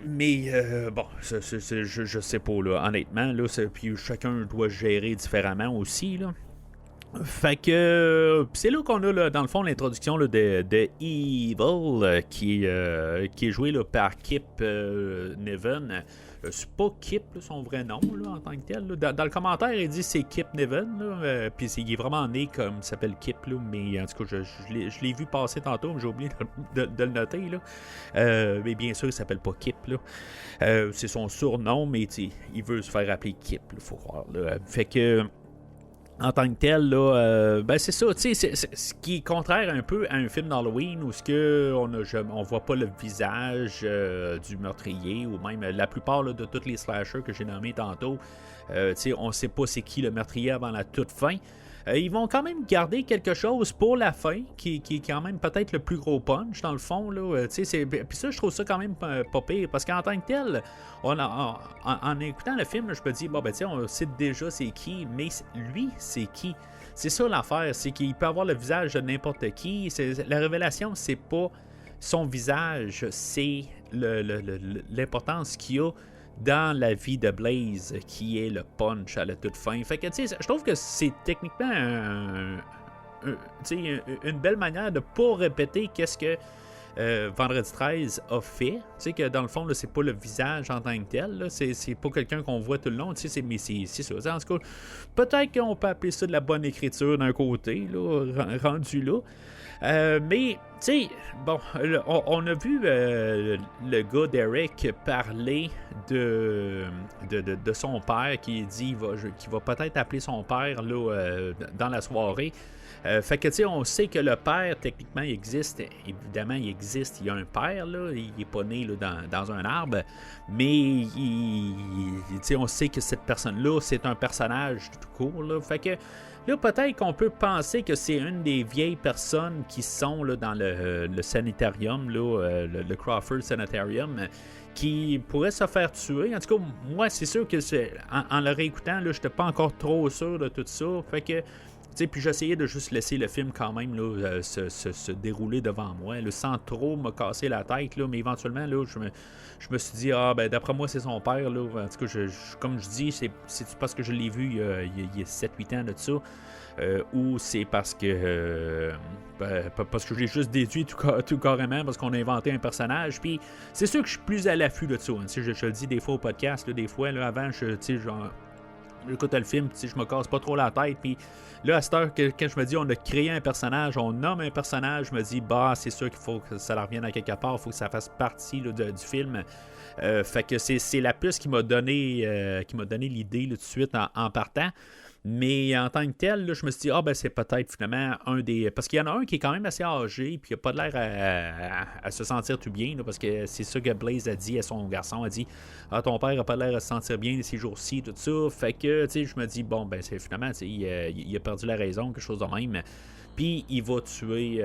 Mais bon, je sais pas, là, honnêtement, là, puis chacun doit gérer différemment aussi, là. Fait que c'est là qu'on a là, dans le fond l'introduction là, de Evil qui est joué là, par Kip Niven. C'est pas Kip là, son vrai nom là, en tant que tel. Là. Dans le commentaire, il dit c'est Kip Niven. Puis il est vraiment né comme il s'appelle Kip. Là, mais en tout cas, je l'ai vu passer tantôt, mais j'ai oublié de le noter. Là. Mais bien sûr, il s'appelle pas Kip. Là. C'est son surnom, mais il veut se faire appeler Kip. Il faut croire. Là. Fait que... En tant que tel, là, ben c'est ça, tu sais, ce qui est contraire un peu à un film d'Halloween où on voit pas le visage du meurtrier ou même la plupart là, de tous les slashers que j'ai nommés tantôt, tu sais, on sait pas c'est qui le meurtrier avant la toute fin. Ils vont quand même garder quelque chose pour la fin, qui est quand même peut-être le plus gros punch dans le fond. Puis ça, je trouve ça quand même pas pire, parce qu'en tant que tel, en écoutant le film, je me dis, bon, ben tiens, on sait déjà c'est qui, mais lui, c'est qui? C'est ça l'affaire, c'est qu'il peut avoir le visage de n'importe qui. La révélation, c'est pas son visage, c'est l'importance qu'il a dans la vie de Blaze, qui est le punch à la toute fin. Fait que, tu sais, je trouve que c'est techniquement une belle manière de pas répéter qu'est-ce que Vendredi 13 a fait. Tu sais que dans le fond, là, c'est pas le visage en tant que tel. Là. C'est pas quelqu'un qu'on voit tout le long. Tu sais, mais c'est ça. En tout cas, peut-être qu'on peut appeler ça de la bonne écriture d'un côté, là, rendu là. Mais, tu sais, bon, on a vu le gars Derek parler de son père qui dit qu'il va peut-être appeler son père là, dans la soirée. Fait que, tu sais, on sait que le père, techniquement, il existe. Évidemment, il existe. Il y a un père, là. Il n'est pas né là, dans un arbre. Mais, tu sais, on sait que cette personne-là, c'est un personnage tout court, là. Fait que, là, peut-être qu'on peut penser que c'est une des vieilles personnes qui sont là, dans le sanitarium, là, le Crawford Sanitarium, qui pourrait se faire tuer. En tout cas, moi, c'est sûr que en le réécoutant, je n'étais pas encore trop sûr de tout ça. Fait que, puis j'essayais de juste laisser le film quand même là, se dérouler devant moi, là, sans trop me casser la tête, là, mais éventuellement, là, je me suis dit, ben d'après moi, c'est son père. Là. En tout cas, comme je dis, c'est parce que je l'ai vu il y a 7-8 ans de ça, ou c'est parce que j'ai juste déduit tout carrément, parce qu'on a inventé un personnage. Puis c'est sûr que je suis plus à l'affût de ça. Hein, je le dis des fois au podcast, là, des fois, là, avant, j'écoute le film, je me casse pas trop la tête, puis là, à cette heure, quand je me dis on a créé un personnage, on nomme un personnage, je me dis, c'est sûr qu'il faut que ça revienne à quelque part, il faut que ça fasse partie là, du film. Fait que c'est la puce qui m'a donné l'idée là, tout de suite en partant. Mais en tant que tel, là, je me suis dit, c'est peut-être finalement un des... Parce qu'il y en a un qui est quand même assez âgé, puis il n'a pas l'air à se sentir tout bien, là, parce que c'est ça que Blaze a dit à son garçon, a dit, ton père n'a pas l'air à se sentir bien ces jours-ci, tout ça. Fait que, tu sais, je me dis, c'est finalement, il a perdu la raison, quelque chose de même. Puis il va tuer...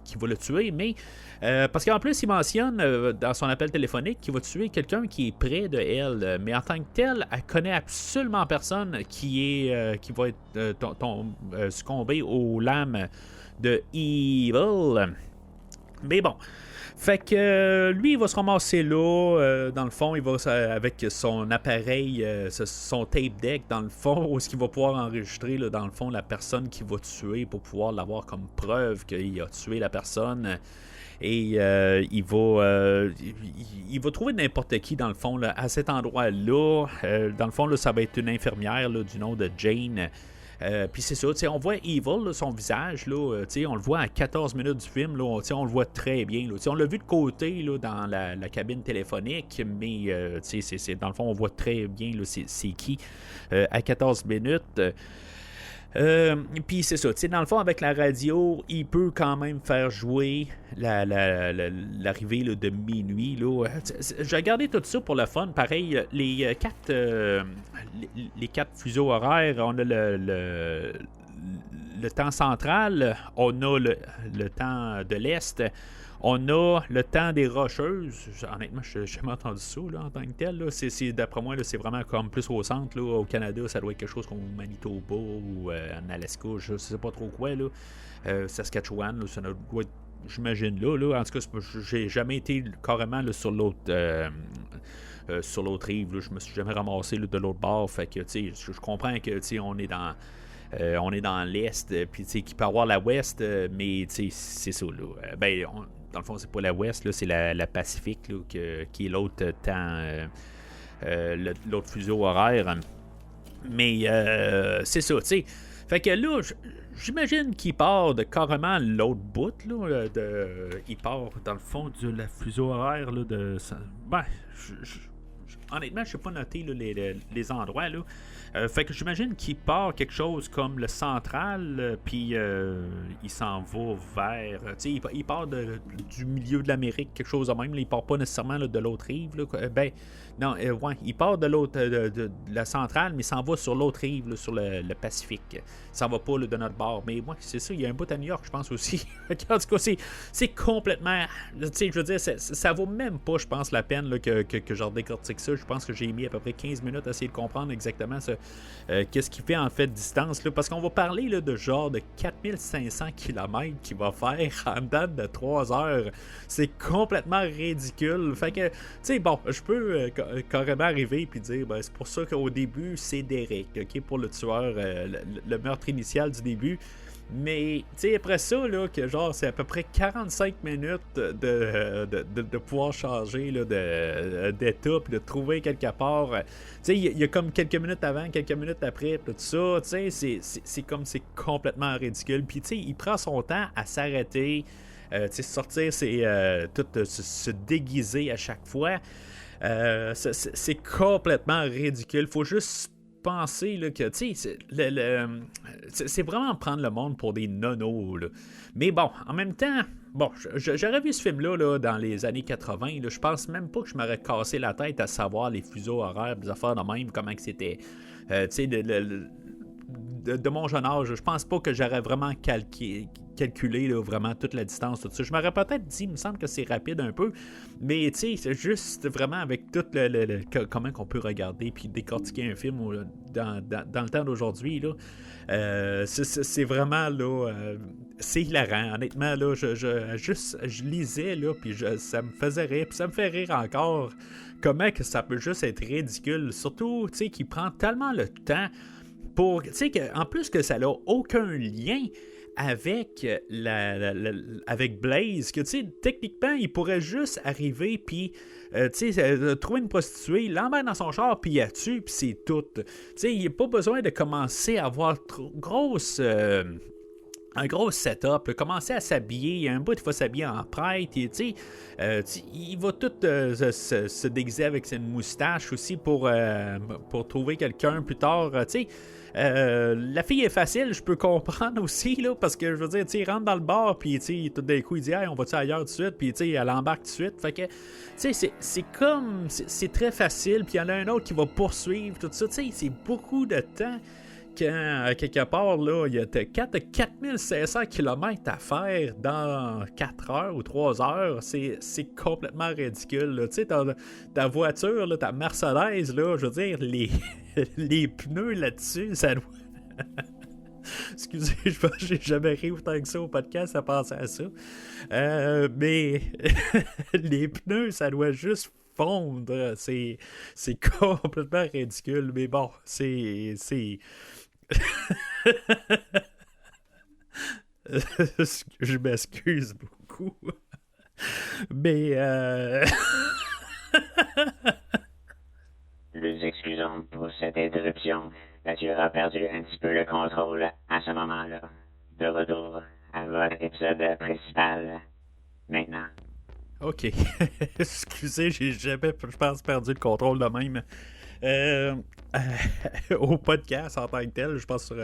qui va le tuer, mais parce qu'en plus il mentionne dans son appel téléphonique qu'il va tuer quelqu'un qui est près de elle, mais en tant que tel, elle connaît absolument personne qui va être succombé aux lames de Evil. Mais bon, fait que lui, il va se ramasser là, dans le fond, il va avec son appareil, son tape deck, dans le fond, où il va pouvoir enregistrer, là, dans le fond, la personne qu'il va tuer pour pouvoir l'avoir comme preuve qu'il a tué la personne. Et il va trouver n'importe qui, dans le fond, là, à cet endroit-là. Dans le fond, là, ça va être une infirmière là, du nom de Jane. Puis c'est ça, on voit Evil, là, son visage, là, on le voit à 14 minutes du film, là, on le voit très bien. Là, on l'a vu de côté là, dans la cabine téléphonique, mais dans le fond, on voit très bien là, c'est qui à 14 minutes. Puis c'est ça, dans le fond, avec la radio, il peut quand même faire jouer l'arrivée là, de minuit. Là. J'ai regardé tout ça pour le fun. Pareil, les quatre fuseaux horaires, on a le temps central, on a le temps de l'Est, on a le temps des Rocheuses. Honnêtement, je n'ai jamais entendu ça là, en tant que tel. Là. D'après moi, là, c'est vraiment comme plus au centre. Là. Au Canada, ça doit être quelque chose comme Manitoba ou en Alaska, je ne sais pas trop quoi. Là. Saskatchewan, là, ça doit être, j'imagine, là. En tout cas, j'ai jamais été carrément là, sur l'autre rive. Là. Je me suis jamais ramassé là, de l'autre bord. Fait que je comprends que on est dans... on est dans l'Est, puis qu'il peut y avoir la Ouest, mais c'est ça. Là. Dans le fond, c'est pas la Ouest, là, c'est la Pacifique là, qui est l'autre temps, l'autre fuseau horaire. Mais c'est ça, tu sais. Fait que là, j'imagine qu'il part de carrément l'autre bout. Là, il part, dans le fond, de la fuseau horaire là, de... honnêtement, je ne sais pas noter là, les endroits. Là. Fait que j'imagine qu'il part quelque chose comme le central, puis il s'en va vers... Il part du milieu de l'Amérique, quelque chose de même. Là, il part pas nécessairement là, de l'autre rive. Là. Il part de l'autre de la centrale, mais il s'en va sur l'autre rive, là, sur le Pacifique. Il s'en va pas là, de notre bord. Mais moi, c'est ça, il y a un bout à New York, je pense aussi. En tout cas, c'est complètement... Je veux dire, ça vaut même pas, je pense, la peine là, que je redécortique ça. Je pense que j'ai mis à peu près 15 minutes à essayer de comprendre exactement qu'est-ce qui fait en fait distance. Là, parce qu'on va parler là, de genre de 4500 km qu'il va faire en date de 3 heures. C'est complètement ridicule. Fait que, tu sais, bon, je peux carrément arriver et dire, c'est pour ça qu'au début, c'est Derek, ok, pour le tueur, le meurtre initial du début. Mais, tu sais, après ça, là, que genre, c'est à peu près 45 minutes de pouvoir changer là, d'état, puis de trouver quelque part. Tu sais, il y a comme quelques minutes avant, quelques minutes après, tout ça. Tu sais, c'est comme, c'est complètement ridicule. Puis, tu sais, il prend son temps à s'arrêter, sortir, se déguiser à chaque fois. C'est complètement ridicule. Faut juste penser là, que c'est vraiment prendre le monde pour des nonos. Là. Mais bon, en même temps, j'aurais vu ce film-là là, dans les années 80. Là, je pense même pas que je m'aurais cassé la tête à savoir les fuseaux horaires, des affaires de même, comment que c'était. De mon jeune âge, je pense pas que j'aurais vraiment calculé là, vraiment toute la distance, tout ça. Je m'aurais peut-être dit, il me semble que c'est rapide un peu, mais tu sais, c'est juste vraiment avec tout comment qu'on peut regarder puis décortiquer un film dans le temps d'aujourd'hui, là. C'est vraiment, là, c'est hilarant. Honnêtement, là, je lisais, là, puis ça me faisait rire, puis ça me fait rire encore. Comment que ça peut juste être ridicule, surtout, tu sais, qu'il prend tellement le temps pour, tu sais, en plus que ça n'a aucun lien avec avec Blaze, que tu sais, techniquement, il pourrait juste arriver puis tu sais, trouver une prostituée, l'emmener dans son char puis il la tue puis c'est tout. Tu sais, il n'y a pas besoin de commencer à avoir un gros setup, commencer à s'habiller. Il y a un bout, il faut s'habiller en prêtre. Et, il va tout se déguiser avec une moustache aussi pour trouver quelqu'un plus tard. La fille est facile, je peux comprendre aussi, là, parce que je veux dire, il rentre dans le bar, puis tout d'un coup, il dit hey, on va-tu ailleurs tout de suite, puis elle embarque tout de suite. Fait que, c'est comme, c'est très facile, puis il y en a un autre qui va poursuivre, tout ça. C'est beaucoup de temps. Quand, quelque part, là, il y a 4500 km à faire dans 4 heures ou 3 heures, c'est complètement ridicule. Tu sais, ta voiture, là, ta Mercedes, là, je veux dire, les pneus là-dessus, ça doit... Excusez, je pense que j'ai jamais ri autant que ça au podcast à penser à ça. Mais les pneus, ça doit juste fondre. C'est complètement ridicule. Mais bon, c'est... Je m'excuse beaucoup. Mais Nous excusons pour cette interruption. Mathieu a perdu un petit peu le contrôle à ce moment-là. De retour à votre épisode principal. Maintenant. OK. Excusez, j'ai jamais, je pense, perdu le contrôle de même. Au podcast en tant que tel, je pense sur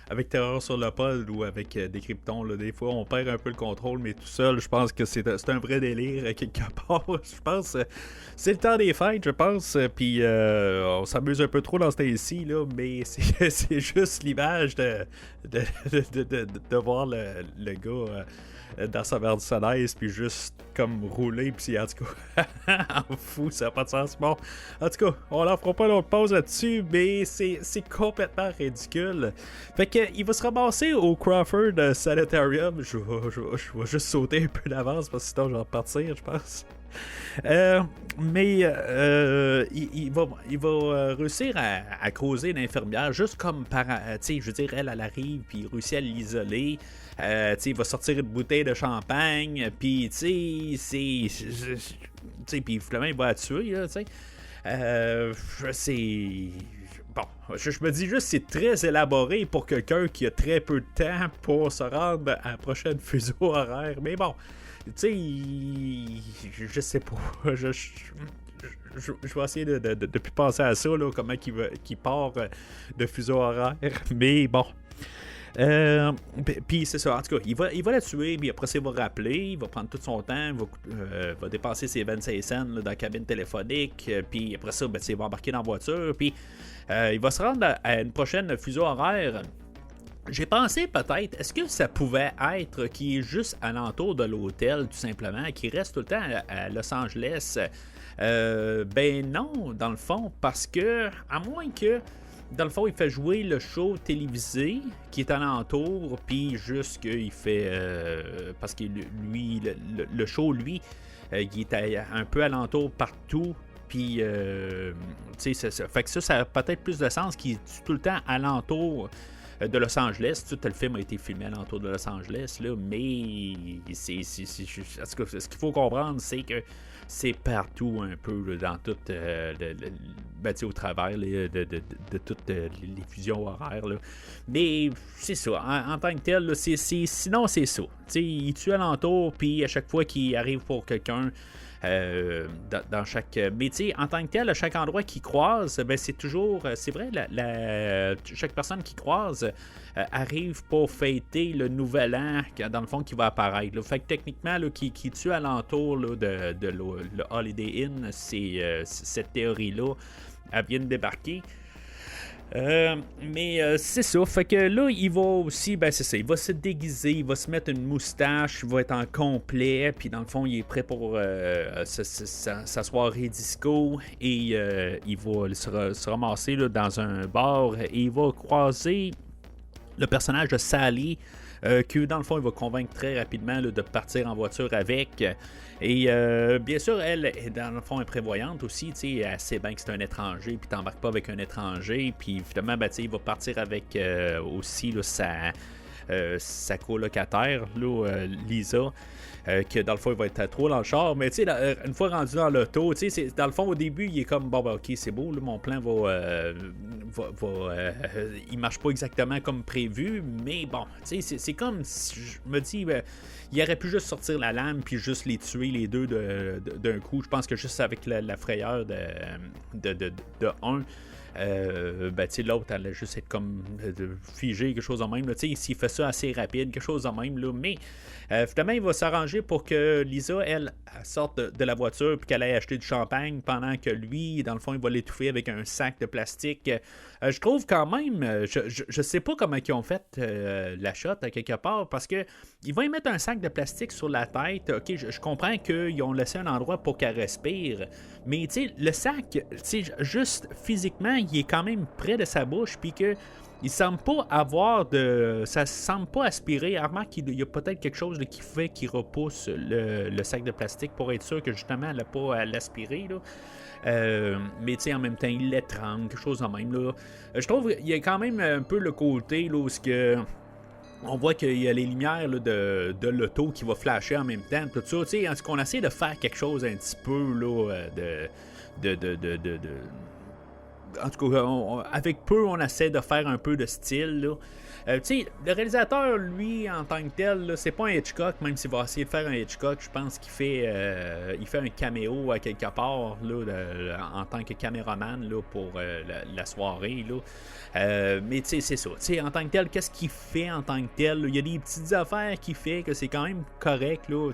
avec Terreur sur le pod ou avec Décryptons, là, des fois on perd un peu le contrôle, mais tout seul, je pense que c'est un vrai délire quelque part. Je pense c'est le temps des fêtes, je pense, puis on s'amuse un peu trop dans ce temps-ci, là, mais c'est juste l'image de voir le gars dans sa Mercedes, puis juste comme rouler, puis en tout cas, en fou, ça n'a pas de sens. Bon, en tout cas, on leur fera pas l'autre pause là-dessus, mais c'est complètement ridicule. Fait que il va se ramasser au Crawford Sanitarium. Je vais juste sauter un peu d'avance, parce que sinon je vais repartir, je pense. Mais il va réussir à creuser l'infirmière juste comme par, tu sais, je veux dire, elle arrive puis il réussit à l'isoler. Il va sortir une bouteille de champagne, puis tu sais, puis finalement il va la tuer, là, tu sais. C'est bon, je me dis juste c'est très élaboré pour quelqu'un qui a très peu de temps pour se rendre à la prochaine fuseau horaire, mais bon. Tu sais, je sais pas. Je vais essayer de plus penser à ça, là, comment qu'il part de fuseau horaire. Mais bon. Puis c'est ça, en tout cas, il va la tuer, puis après ça, il va rappeler, il va prendre tout son temps, il va dépenser ses 25 cents là, dans la cabine téléphonique, puis après ça, il va embarquer dans la voiture, puis il va se rendre à une prochaine fuseau horaire. J'ai pensé peut-être, est-ce que ça pouvait être qu'il est juste alentour de l'hôtel, tout simplement, qu'il reste tout le temps à Los Angeles? Ben non, dans le fond, parce que, à moins que, dans le fond, il fait jouer le show télévisé qui est alentour, puis juste qu'il fait... parce que lui, le show, lui, il est un peu alentour partout, puis, tu sais, fait que ça a peut-être plus de sens qu'il est tout le temps alentour de Los Angeles. Tout le film a été filmé alentour de Los Angeles, là, mais ce qu'il faut comprendre, c'est que c'est partout un peu là, dans tout au travers de toutes les fusions horaires. Là. Mais c'est ça, en tant que tel, là, sinon c'est ça. T'sais, il tue alentour, puis à chaque fois qu'il arrive pour quelqu'un, dans chaque. Mais tu sais, en tant que tel, à chaque endroit qu'il croise, ben c'est toujours. C'est vrai, chaque personne qui croise arrive pour fêter le nouvel an, dans le fond, qui va apparaître. Là. Fait que techniquement, là, qui tue alentour là, de le Holiday Inn, c'est cette théorie-là, elle vient de débarquer. Mais c'est ça, fait que là il va aussi, c'est ça, il va se déguiser, il va se mettre une moustache, il va être en complet, puis dans le fond il est prêt pour sa soirée disco, et il va se ramasser là, dans un bar, et il va croiser le personnage de Sally, que dans le fond il va convaincre très rapidement là, de partir en voiture avec. Et bien sûr, elle, dans le fond, est prévoyante aussi. Elle sait bien que c'est un étranger, puis t'embarques pas avec un étranger. Puis finalement, il va partir avec aussi là, sa colocataire, là, Lisa. Que dans le fond, il va être trop dans le char. Mais une fois rendu dans l'auto, dans le fond, au début, il est comme ok, c'est beau, là, mon plan il marche pas exactement comme prévu. Mais bon, c'est comme si je me dis. Il aurait pu juste sortir la lame puis juste les tuer les deux d'un coup. Je pense que juste avec la frayeur de un, l'autre allait juste être comme figé, quelque chose de même. S'il fait ça assez rapide, quelque chose de même. Là, mais finalement, il va s'arranger pour que Lisa, elle sorte de la voiture puis qu'elle aille acheter du champagne pendant que lui, dans le fond, il va l'étouffer avec un sac de plastique. Je trouve quand même, je sais pas comment ils ont fait la shot à quelque part, parce que il va y mettre un sac de plastique sur la tête. Ok, je comprends qu'ils ont laissé un endroit pour qu'elle respire, mais le sac, juste physiquement, il est quand même près de sa bouche, puis que il semble pas avoir de. Ça semble pas aspirer. Remarque qu'il y a peut-être quelque chose là, qui fait qu'il repousse le sac de plastique pour être sûr que justement elle n'a pas à l'aspirer. Là. Mais en même temps, il l'étrangle, quelque chose de même. Là. Je trouve qu'il y a quand même un peu le côté là, où on voit qu'il y a les lumières là, de l'auto qui va flasher en même temps. Tout ça, est-ce qu'on essaie de faire quelque chose un petit peu là, en tout cas, avec peu, on essaie de faire un peu de style. Là. Le réalisateur, lui, en tant que tel, là, c'est pas un Hitchcock, même s'il va essayer de faire un Hitchcock. Je pense qu'il fait un caméo à quelque part là, en tant que caméraman là, pour la soirée. Là. Mais c'est ça. En tant que tel, qu'est-ce qu'il fait en tant que tel? Il y a des petites affaires qu'il fait que c'est quand même correct. Là,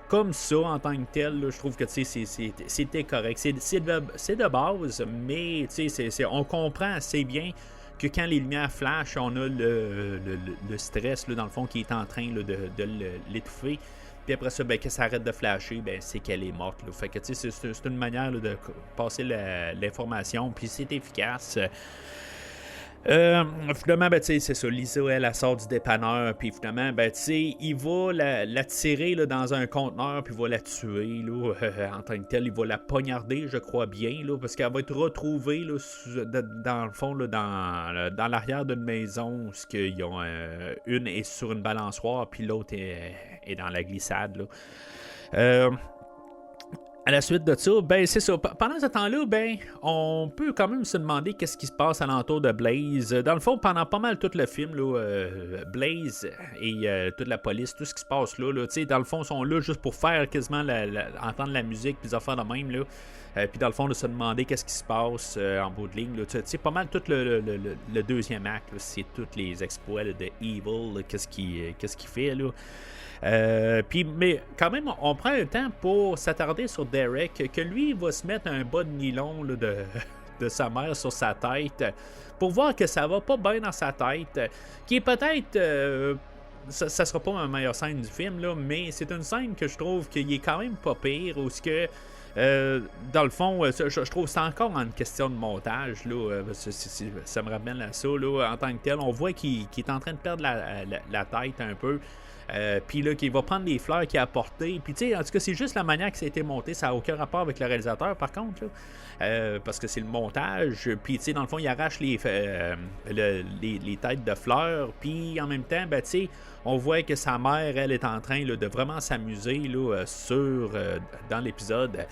comme ça, en tant que tel, là, je trouve que c'était correct. C'est de base, mais on comprend assez bien que quand les lumières flashent, on a le stress, là, dans le fond, qui est en train là, de l'étouffer. Puis après ça, que ça arrête de flasher, c'est qu'elle est morte. Là. Fait que c'est une manière là, de passer l'information, puis c'est efficace. Finalement, c'est ça. Lisa, elle sort du dépanneur, puis finalement, il va la tirer là, dans un conteneur, puis il va la tuer là, en tant que telle. Il va la poignarder, je crois bien, là, parce qu'elle va être retrouvée là, dans le fond, là, dans l'arrière d'une maison, où ils ont une est sur une balançoire, puis l'autre est dans la glissade. Là. À la suite de ça, c'est ça. Pendant ce temps-là, on peut quand même se demander qu'est-ce qui se passe alentour de Blaze. Dans le fond, pendant pas mal tout le film, là, Blaze et toute la police, tout ce qui se passe là, dans le fond, sont là juste pour faire quasiment entendre la musique, puis des affaires de même, là. Puis dans le fond, de se demander qu'est-ce qui se passe en bout de ligne. Là. Pas mal tout le deuxième acte, là, c'est tous les exploits là, de Evil, là, qu'est-ce qu'il fait, là. Mais quand même, on prend un temps pour s'attarder sur Derek, que lui, il va se mettre un bas de nylon là, de sa mère sur sa tête, pour voir que ça va pas bien dans sa tête, qui est peut-être... ça sera pas ma meilleure scène du film, là, mais c'est une scène que je trouve qu'il est quand même pas pire, où ce que... dans le fond, je trouve que c'est encore une question de montage. Là, ça me ramène à ça. Là, en tant que tel, on voit qu'il est en train de perdre la tête un peu. Puis là, qu'il va prendre les fleurs qu'il a apportées. Puis tu sais, en tout cas, c'est juste la manière que ça a été monté. Ça n'a aucun rapport avec le réalisateur, par contre, là. Parce que c'est le montage. Puis tu sais, dans le fond, il arrache les têtes de fleurs. Puis en même temps, ben tu sais, on voit que sa mère, elle, est en train là, de vraiment s'amuser là, dans l'épisode.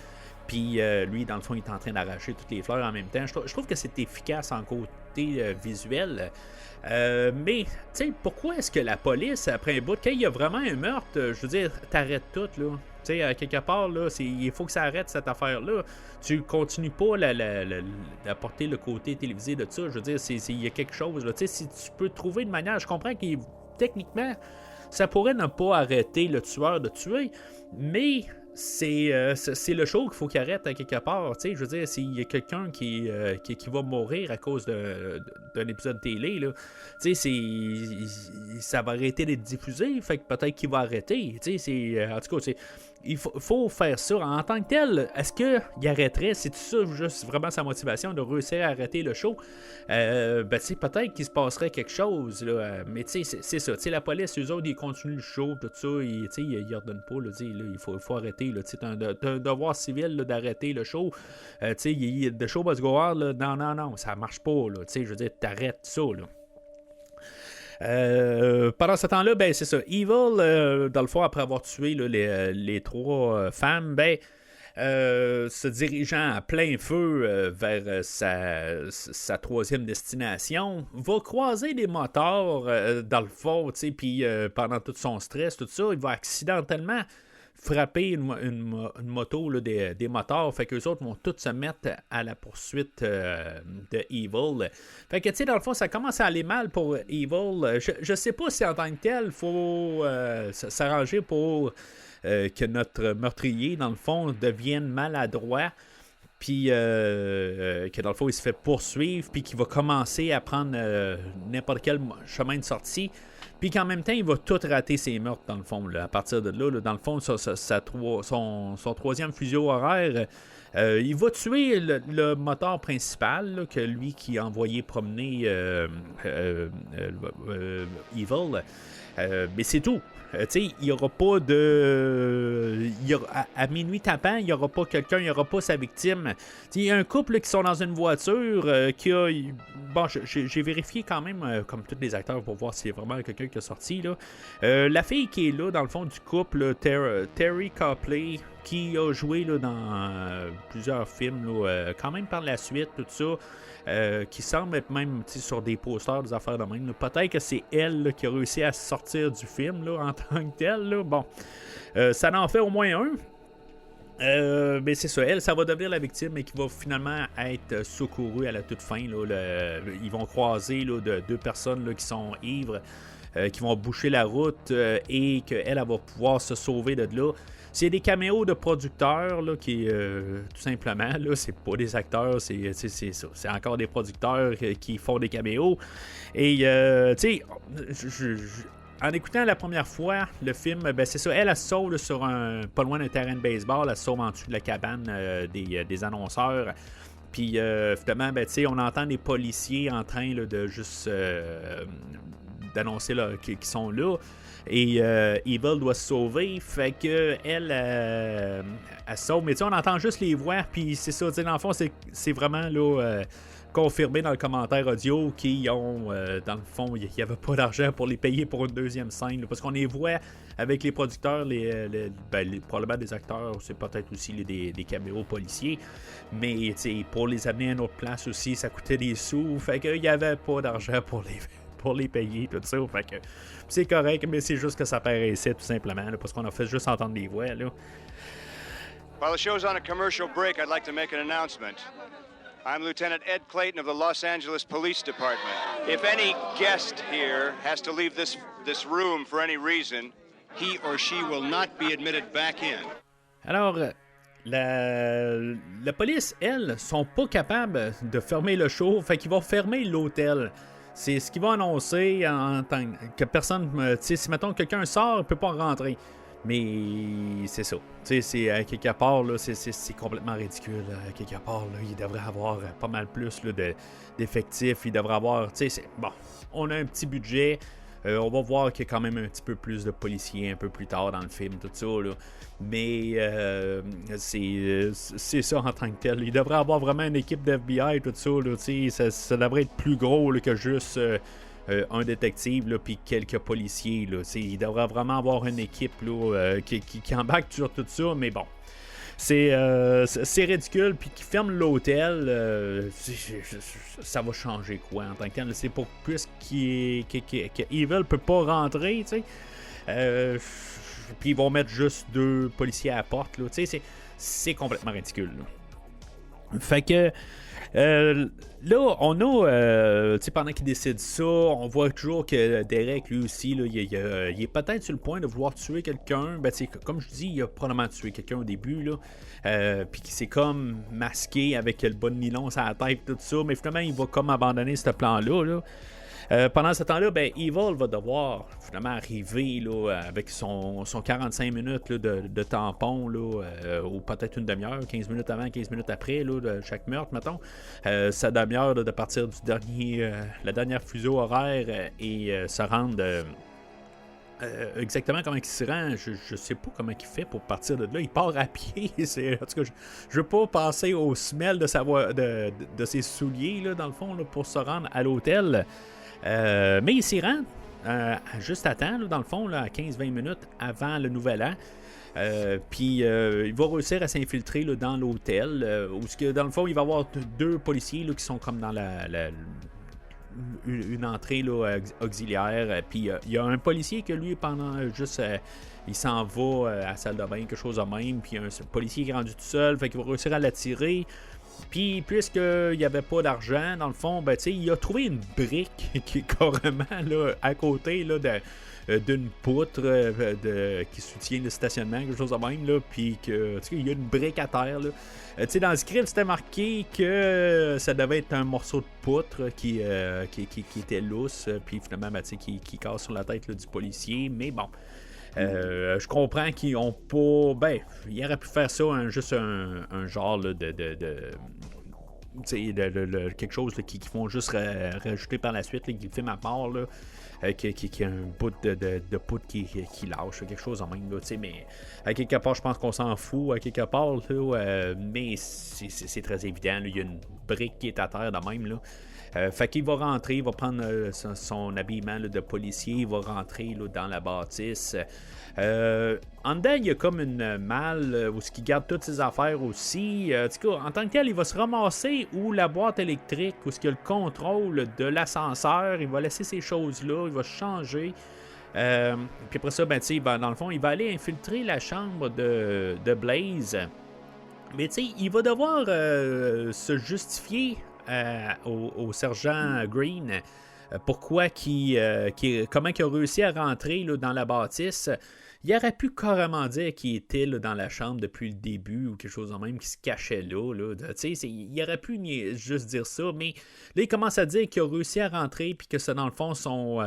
Puis lui, dans le fond, il est en train d'arracher toutes les fleurs en même temps. Je trouve que c'est efficace en côté visuel. Mais, tu sais, pourquoi est-ce que la police, après un bout, quand il y a vraiment un meurtre, je veux dire, t'arrêtes tout, là. Tu sais, quelque part, là, il faut que ça arrête cette affaire-là. Tu continues pas d'apporter le côté télévisé de ça. Je veux dire, il y a quelque chose, là. Tu sais, si tu peux trouver une manière, je comprends que techniquement, ça pourrait ne pas arrêter le tueur de tuer, mais c'est le show qu'il faut qu'il arrête à quelque part. Je veux dire, s'il y a quelqu'un qui va mourir à cause d'un épisode télé, là, ça va arrêter d'être diffusé, fait que peut-être qu'il va arrêter. En tout cas, il faut faire ça. En tant que tel, est-ce qu'il arrêterait? C'est ça juste vraiment sa motivation de réussir à arrêter le show? Peut-être qu'il se passerait quelque chose, là, mais c'est ça. La police, eux autres, ils continuent le show, tout ça, ils ordonnent pas, là, il faut arrêter. C'est un devoir civil là, d'arrêter le show. The show must go on, là, non, ça marche pas. Là, je veux dire, t'arrêtes ça. Là. Pendant ce temps-là, ben c'est ça. Evil, dans le fond, après avoir tué là, les trois femmes, se dirigeant à plein feu vers sa troisième destination, va croiser des motards dans le fond, puis pendant tout son stress, tout ça, il va accidentellement frapper une moto là, des motards. Fait qu'eux autres vont tous se mettre à la poursuite de Evil. Fait que, tu sais, dans le fond, ça commence à aller mal pour Evil. Je sais pas si en tant que tel, il faut s'arranger pour que notre meurtrier, dans le fond, devienne maladroit. Puis que dans le fond, il se fait poursuivre, puis qu'il va commencer à prendre n'importe quel chemin de sortie. Puis qu'en même temps, il va tout rater ses meurtres, dans le fond. Là, à partir de là, dans le fond, son troisième fuseau horaire, il va tuer le moteur principal, là, que lui qui a envoyé promener Evil. Mais c'est tout. Il n'y aura pas de. À minuit tapant, il n'y aura pas quelqu'un, il n'y aura pas sa victime. Il y a un couple là, qui sont dans une voiture qui a. Bon, j'ai vérifié quand même, comme tous les acteurs, pour voir s'il y a vraiment quelqu'un qui est sorti. Là. La fille qui est là, dans le fond du couple, Terry Copley, qui a joué là, dans plusieurs films, là, quand même par la suite, tout ça. Qui semble être même sur des posters, des affaires de même. Là. Peut-être que c'est elle là, qui a réussi à sortir du film là, en tant que telle. Là. Bon, ça en fait au moins un. Mais c'est ça, elle, ça va devenir la victime et qui va finalement être secourue à la toute fin. Là, ils vont croiser là, deux personnes là, qui sont ivres, qui vont boucher la route et qu'elle va pouvoir se sauver de là. C'est des caméos de producteurs là, qui tout simplement, là, c'est pas des acteurs, c'est ça. C'est encore des producteurs qui font des caméos. Et tu sais, en écoutant la première fois le film, ben c'est ça, elle se sauve là, sur pas loin d'un terrain de baseball, elle se sauve en dessous de la cabane des annonceurs. Puis finalement, ben, on entend des policiers en train là, de juste d'annoncer qu'ils sont là. Et Evil doit se sauver, fait que elle se sauve, mais on entend juste les voix, puis c'est ça, dans le fond, c'est vraiment là confirmé dans le commentaire audio qu'ils ont, dans le fond, il n'y avait pas d'argent pour les payer pour une deuxième scène, là, parce qu'on les voit avec les producteurs, probablement des acteurs, c'est peut-être aussi des caméos policiers, mais pour les amener à une autre place aussi, ça coûtait des sous, fait qu'il n'y avait pas d'argent pour les payer, tout ça. Fait que c'est correct, mais c'est juste que ça paraissait tout simplement, là, parce qu'on a fait juste entendre des voix. Là. While the show's on a commercial break, I'd like to make an announcement. I'm Lieutenant Ed Clayton of the Los Angeles Police Department. If any guest here has to leave this room for any reason, he or she will not be admitted back in. Alors, la police, elles, sont pas capables de fermer le show, fait qu'ils vont fermer l'hôtel. C'est ce qu'ils vont annoncer en tant que personne. Si mettons quelqu'un sort, il peut pas rentrer. Mais c'est ça. C'est à quelque part, là, c'est complètement ridicule. À quelque part, là, il devrait avoir pas mal plus là, d'effectifs. Il devrait avoir. Bon, on a un petit budget. On va voir qu'il y a quand même un petit peu plus de policiers un peu plus tard dans le film, tout ça, là. Mais c'est ça en tant que tel. Il devrait avoir vraiment une équipe d'FBI, tout ça, là, ça devrait être plus gros là, que juste un détective puis quelques policiers. Là, il devrait vraiment avoir une équipe là, qui embarque sur tout ça, mais bon. C'est ridicule, puis qui ferme l'hôtel, ça va changer quoi en tant que tel? C'est pour plus qu'Evil peut pas rentrer, tu sais. Puis ils vont mettre juste 2 policiers à la porte, là, tu sais, c'est complètement ridicule. Là. Fait que là, on a, tu sais, pendant qu'il décide ça, on voit toujours que Derek, lui aussi, là, il est peut-être sur le point de vouloir tuer quelqu'un. Ben, comme je dis, il a probablement tué quelqu'un au début, là. Puis qu'il s'est comme masqué avec le bas de nylon sur la tête, tout ça. Mais finalement, il va comme abandonner ce plan-là, là. Pendant ce temps-là, ben, Evil va devoir finalement arriver là, avec son 45 minutes là, de tampon, là, ou peut-être une demi-heure, 15 minutes avant, 15 minutes après, là, de chaque meurtre, mettons. Sa demi-heure là, de partir du la dernière fuseau horaire et se rendre... exactement comment il se rend, je sais pas comment il fait pour partir de là. Il part à pied. En tout cas, je veux pas passer au smell de ses souliers, là, dans le fond, là, pour se rendre à l'hôtel. Mais il s'y rend juste à temps, là, dans le fond, là, à 15-20 minutes avant le nouvel an. Puis il va réussir à s'infiltrer là, dans l'hôtel, où dans le fond, il va y avoir 2 policiers là, qui sont comme dans une entrée là, auxiliaire. Puis il y a un policier que lui, pendant juste... il s'en va à la salle de bain, quelque chose de même. Puis il y a un policier qui est rendu tout seul, fait qu'il va réussir à l'attirer. Puis, puisqu'il n'y avait pas d'argent, dans le fond, ben, il a trouvé une brique qui est carrément là, à côté là, d'une poutre qui soutient le stationnement, quelque chose de même. Là, puis il y a une brique à terre. Là. Dans le script, c'était marqué que ça devait être un morceau de poutre qui était lousse, puis finalement, ben, qui casse sur la tête là, du policier. Mais bon. Je comprends qu'ils ont pas. Ben, il aurait pu faire ça, juste un genre là, quelque chose là, qui font juste rajouter par la suite, là, qui filme à part, là, qui a un bout de poutre qui lâche, quelque chose en même. Là, mais à quelque part, je pense qu'on s'en fout, à quelque part, là, mais c'est très évident. Là, il y a une brique qui est à terre de même. Là. Fait qu'il va rentrer, il va prendre son habillement là, de policier, il va rentrer là, dans la bâtisse. En dedans, il y a comme une malle où il garde toutes ses affaires aussi. En tant que tel, il va se ramasser où la boîte électrique, où il y a le contrôle de l'ascenseur, il va laisser ces choses-là, il va changer. Puis après ça, ben, dans le fond, il va aller infiltrer la chambre de Blaze. Mais il va devoir se justifier au sergent Green pourquoi comment il a réussi à rentrer là, dans la bâtisse. Il aurait pu carrément dire qu'il était là, dans la chambre depuis le début ou quelque chose de même, qui se cachait là. Il aurait pu juste dire ça, mais là, il commence à dire qu'il a réussi à rentrer puis que c'est dans le fond son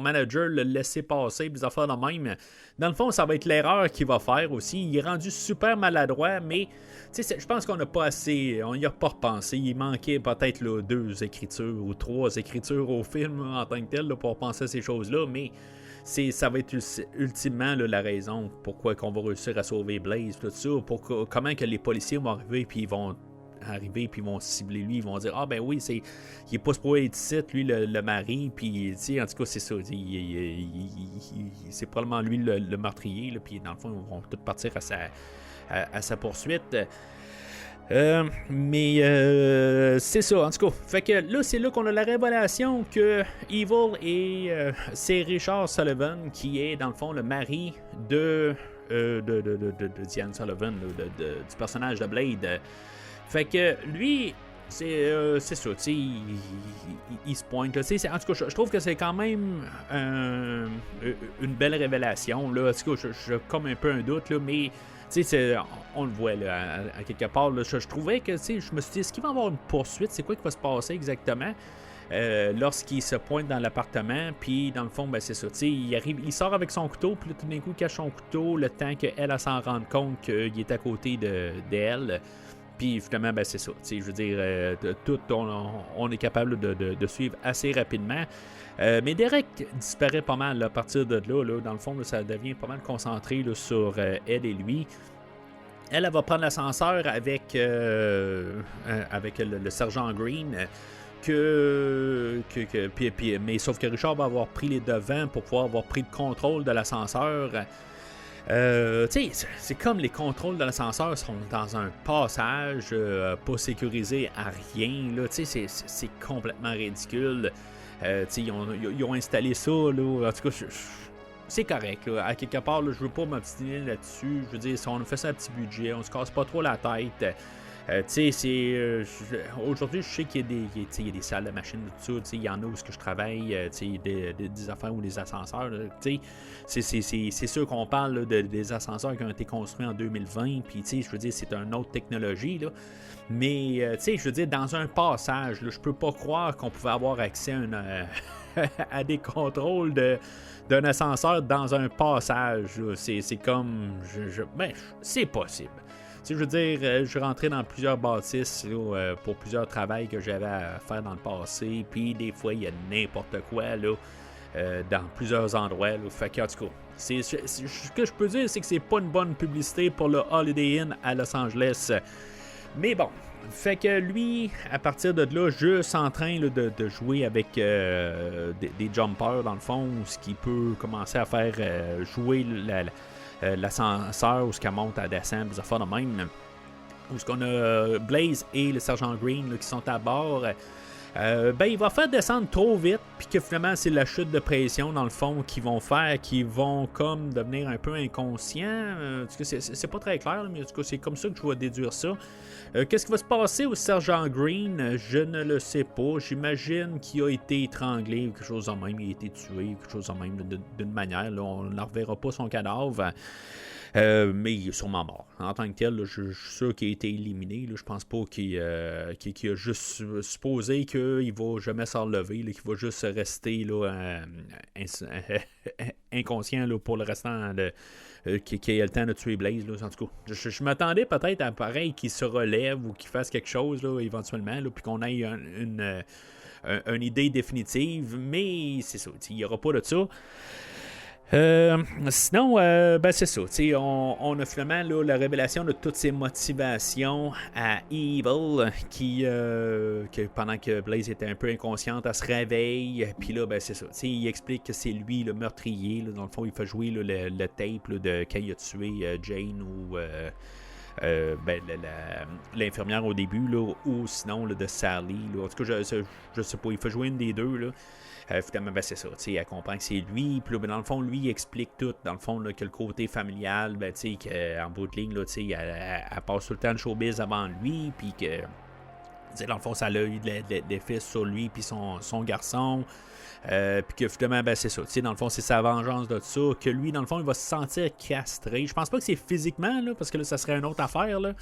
manager l'a laissé passer, des affaires de même. Dans le fond, ça va être l'erreur qu'il va faire aussi. Il est rendu super maladroit, mais je pense qu'on n'a pas assez... On n'y a pas repensé. Il manquait peut-être là, 2 écritures ou 3 écritures au film là, en tant que tel là, pour penser à ces choses-là, mais... ça va être ultimement là, la raison pourquoi on va réussir à sauver Blaze, tout ça, comment que les policiers vont arriver puis ils vont cibler lui, ils vont dire ben oui, il est pas supposé être ici, lui le mari, puis en tout cas c'est ça, c'est probablement lui le meurtrier, puis dans le fond ils vont tous partir à sa poursuite. Mais c'est ça, en tout cas. Fait que là, c'est là qu'on a la révélation que Evil c'est Richard Sullivan qui est dans le fond le mari de Diane Sullivan, du personnage de Blade. Fait que lui, c'est ça, tu sais, il se pointe. En tout cas, je trouve que c'est quand même une belle révélation. Là. En tout cas, j'ai comme un peu un doute, là, mais. On le voit là, à quelque part. Là, je trouvais que je me suis dit, est-ce qu'il va y avoir une poursuite? C'est quoi qui va se passer exactement lorsqu'il se pointe dans l'appartement? Puis dans le fond, ben, c'est ça. Il sort avec son couteau, puis tout d'un coup, il cache son couteau le temps qu'elle s'en rende compte qu'il est à côté d'elle. Puis finalement, ben, c'est ça. Je veux dire, tout, on est capable de suivre assez rapidement. Mais Derek disparaît pas mal là, à partir de là. Dans le fond, là, ça devient pas mal concentré là, sur Ed et lui. Elle va prendre l'ascenseur avec le sergent Green. Mais sauf que Richard va avoir pris les devants pour pouvoir avoir pris le contrôle de l'ascenseur. C'est comme les contrôles de l'ascenseur sont dans un passage pas sécurisé à rien. Là, c'est complètement ridicule. Ils ont installé ça. Là, en tout cas, c'est correct. Là. À quelque part, là, je veux pas m'obstiner là-dessus. Je veux dire, si on fait ça à petit budget, on se casse pas trop la tête. Aujourd'hui, je sais qu'il y a des salles de machines et tout ça. Il y en a où je travaille, des affaires ou des ascenseurs. C'est sûr qu'on parle là, des ascenseurs qui ont été construits en 2020. Puis, je veux dire, c'est une autre technologie. Là. Mais, je veux dire, dans un passage, là, je peux pas croire qu'on pouvait avoir accès à des contrôles d'un ascenseur dans un passage. Là. C'est comme... c'est possible. Je veux dire, je rentrais dans plusieurs bâtisses là, pour plusieurs travails que j'avais à faire dans le passé. Puis des fois, il y a n'importe quoi là, dans plusieurs endroits. Là. Fait que, en tout cas, ce que je peux dire, c'est que c'est pas une bonne publicité pour le Holiday Inn à Los Angeles. Mais bon, fait que lui, à partir de là, juste en train là, de jouer avec des jumpers, dans le fond, ce qui peut commencer à faire jouer l'ascenseur où ce qu'elle monte à descendre, des affaires de même. Où ce qu'on a Blaze et le sergent Green là, qui sont à bord. Il va faire descendre trop vite, puis que finalement c'est la chute de pression dans le fond qu'ils vont faire, qui vont comme devenir un peu inconscients. C'est pas très clair, mais en tout cas c'est comme ça que je vais déduire ça. Qu'est-ce qui va se passer au sergent Green? Je ne le sais pas. J'imagine qu'il a été étranglé ou quelque chose de même. Il a été tué ou quelque chose de même d'une manière. Là, on ne reverra pas son cadavre. Mais il est sûrement mort. En tant que tel, là, je suis sûr qu'il a été éliminé. Là, je pense pas qu'il a juste supposé qu'il va jamais s'en relever, qu'il va juste rester là, inconscient là, pour le restant qu'il ait le temps de tuer Blaze. Là. En tout cas, je m'attendais peut-être à pareil qu'il se relève ou qu'il fasse quelque chose là, éventuellement, là, puis qu'on ait une idée définitive, mais c'est ça, il n'y aura pas de ça. Sinon, c'est ça. On a finalement là, la révélation de toutes ses motivations à Evil, que pendant que Blaze était un peu inconsciente, elle se réveille. Puis là, c'est ça. Il explique que c'est lui le meurtrier. Là, dans le fond, il fait jouer là, le tape là, de quand il a tué Jane ou l'infirmière au début, là, ou sinon là, de Sally. Là. En tout cas, je sais pas. Il fait jouer une des deux. Là. Finalement, c'est ça, elle comprend que c'est lui, puis dans le fond, lui, il explique tout, dans le fond, là, que le côté familial, qu'en bout de ligne, là, elle passe tout le temps de showbiz avant lui, puis que, dans le fond, ça a eu des effets sur lui, puis son garçon, puis que finalement, c'est ça, dans le fond, c'est sa vengeance de ça, que lui, dans le fond, il va se sentir castré. Je pense pas que c'est physiquement, là, parce que là, ça serait une autre affaire, là.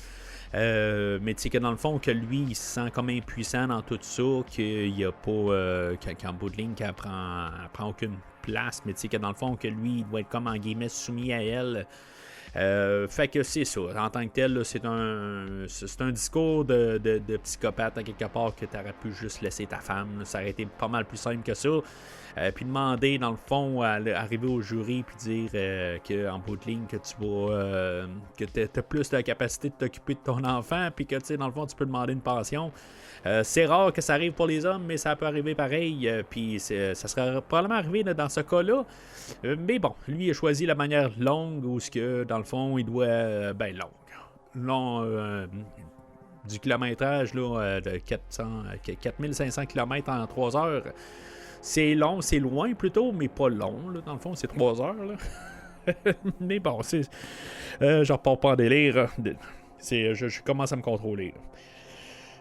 Mais tu sais que dans le fond que lui il se sent comme impuissant dans tout ça, qu'il n'y a pas qu'en bout de ligne qu'elle prend aucune place, mais tu sais que dans le fond que lui il doit être comme en guillemets soumis à elle. Fait que c'est ça. En tant que tel, là, c'est un discours de psychopathe à quelque part que tu aurais pu juste laisser ta femme. Là. Ça aurait été pas mal plus simple que ça. Puis demander, dans le fond, à arriver au jury puis dire qu'en bout de ligne, que tu vas que tu as plus de capacité de t'occuper de ton enfant, puis que, tu sais, dans le fond, tu peux demander une pension. C'est rare que ça arrive pour les hommes, mais ça peut arriver pareil. Puis ça serait probablement arrivé là, dans ce cas-là. Mais bon, lui, il a choisi la manière longue où, dans le fond, il doit... du kilométrage là, de 4500 km en 3 heures. C'est long, c'est loin plutôt, mais pas long. Là. Dans le fond, c'est 3 heures. Là. Mais bon, je repars pas en délire. Je commence à me contrôler.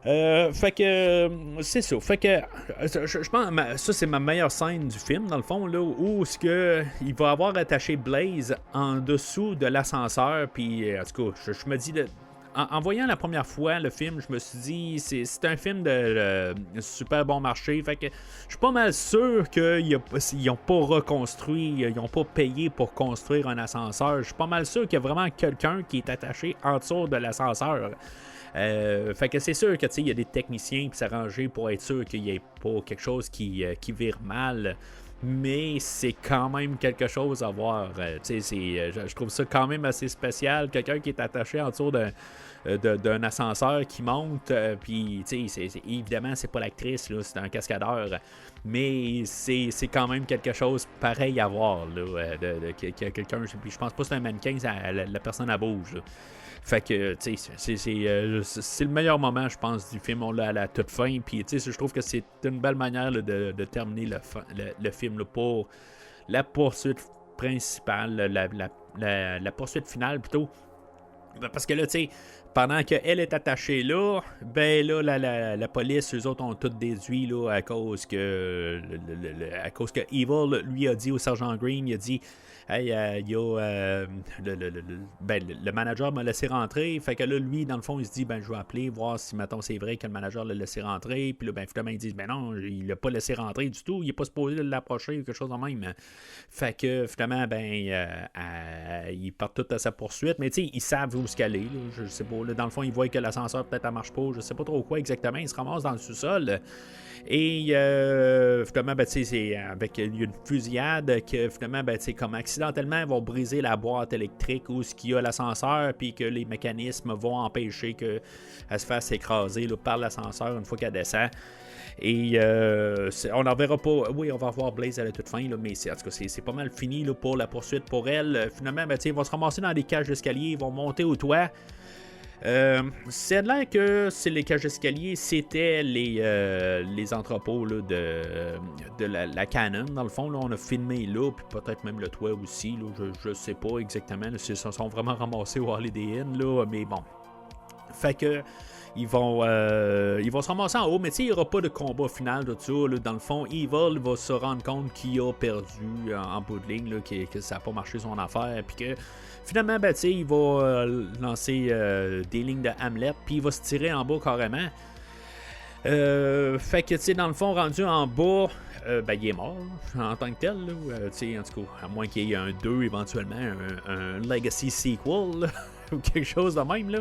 Fait que c'est ça. Fait que je pense ça c'est ma meilleure scène du film dans le fond là où ce que il va avoir attaché Blaze en dessous de l'ascenseur puis en tout cas je me dis en voyant la première fois le film, je me suis dit c'est un film de super bon marché. Fait que je suis pas mal sûr qu'ils n'ont pas reconstruit, ils n'ont pas payé pour construire un ascenseur. Je suis pas mal sûr qu'il y a vraiment quelqu'un qui est attaché en dessous de l'ascenseur. Fait que c'est sûr que il y a des techniciens qui s'arrangent pour être sûr qu'il n'y ait pas quelque chose qui vire mal. Mais c'est quand même quelque chose à voir. Je trouve ça quand même assez spécial. Quelqu'un qui est attaché en dessous d'un ascenseur qui monte. Puis, évidemment, c'est pas l'actrice, là, c'est un cascadeur. Mais c'est quand même quelque chose pareil à voir. Là, quelqu'un. Puis, je pense pas que c'est un mannequin, la personne elle bouge. Là. Fait que, tu sais, c'est le meilleur moment, je pense, du film. On l'a à la toute fin. Puis, tu sais, je trouve que c'est une belle manière là, de terminer le film là, pour la poursuite principale, la poursuite finale plutôt. Parce que là, tu sais, pendant qu'elle est attachée là, ben là, la police, eux autres ont tout déduit là, à cause que Evil, lui, a dit au sergent Green, il a dit hey, il y a le manager m'a laissé rentrer. Fait que là, lui, dans le fond, il se dit ben je vais appeler, voir si mettons c'est vrai que le manager l'a laissé rentrer. Puis là, ben finalement, ils disent ben non, il l'a pas laissé rentrer du tout, il est pas supposé l'approcher ou quelque chose de même. Fait que finalement, ils partent tout à sa poursuite. Mais tu sais, ils savent où se caler. Là, je sais pas. Là, dans le fond, ils voient que l'ascenseur peut-être elle marche pas. Je sais pas trop quoi exactement. Ils se ramassent dans le sous-sol. Et finalement, c'est avec il y a une fusillade que finalement, comme accidentellement, ils vont briser la boîte électrique où il y a l'ascenseur, puis que les mécanismes vont empêcher qu'elle se fasse écraser là, par l'ascenseur une fois qu'elle descend. Et on n'en verra pas. Oui, on va voir Blaze à la toute fin, là, mais en tout cas, c'est pas mal fini là, pour la poursuite pour elle. Finalement, ils vont se ramasser dans des cages d'escalier, ils vont monter au toit. C'est l'air que c'est les cages d'escalier, c'était les entrepôts là, de la Canon. Dans le fond, là, on a filmé là, puis peut-être même le toit aussi. Là, je sais pas exactement. Là, ils sont vraiment ramassés au Holiday Inn, là, mais bon. Fait que ils vont se ramasser en haut, mais tu sais, il n'y aura pas de combat final de ça. Là. Dans le fond, Evil va se rendre compte qu'il a perdu en bout de ligne, là, que ça n'a pas marché son affaire, puis que finalement, il va lancer des lignes de Hamlet, puis il va se tirer en bas carrément. Fait que, tu sais, dans le fond, rendu en bas, il est mort en tant que tel. Là, en tout cas, à moins qu'il y ait un 2 éventuellement, un Legacy Sequel, là, ou quelque chose de même, là.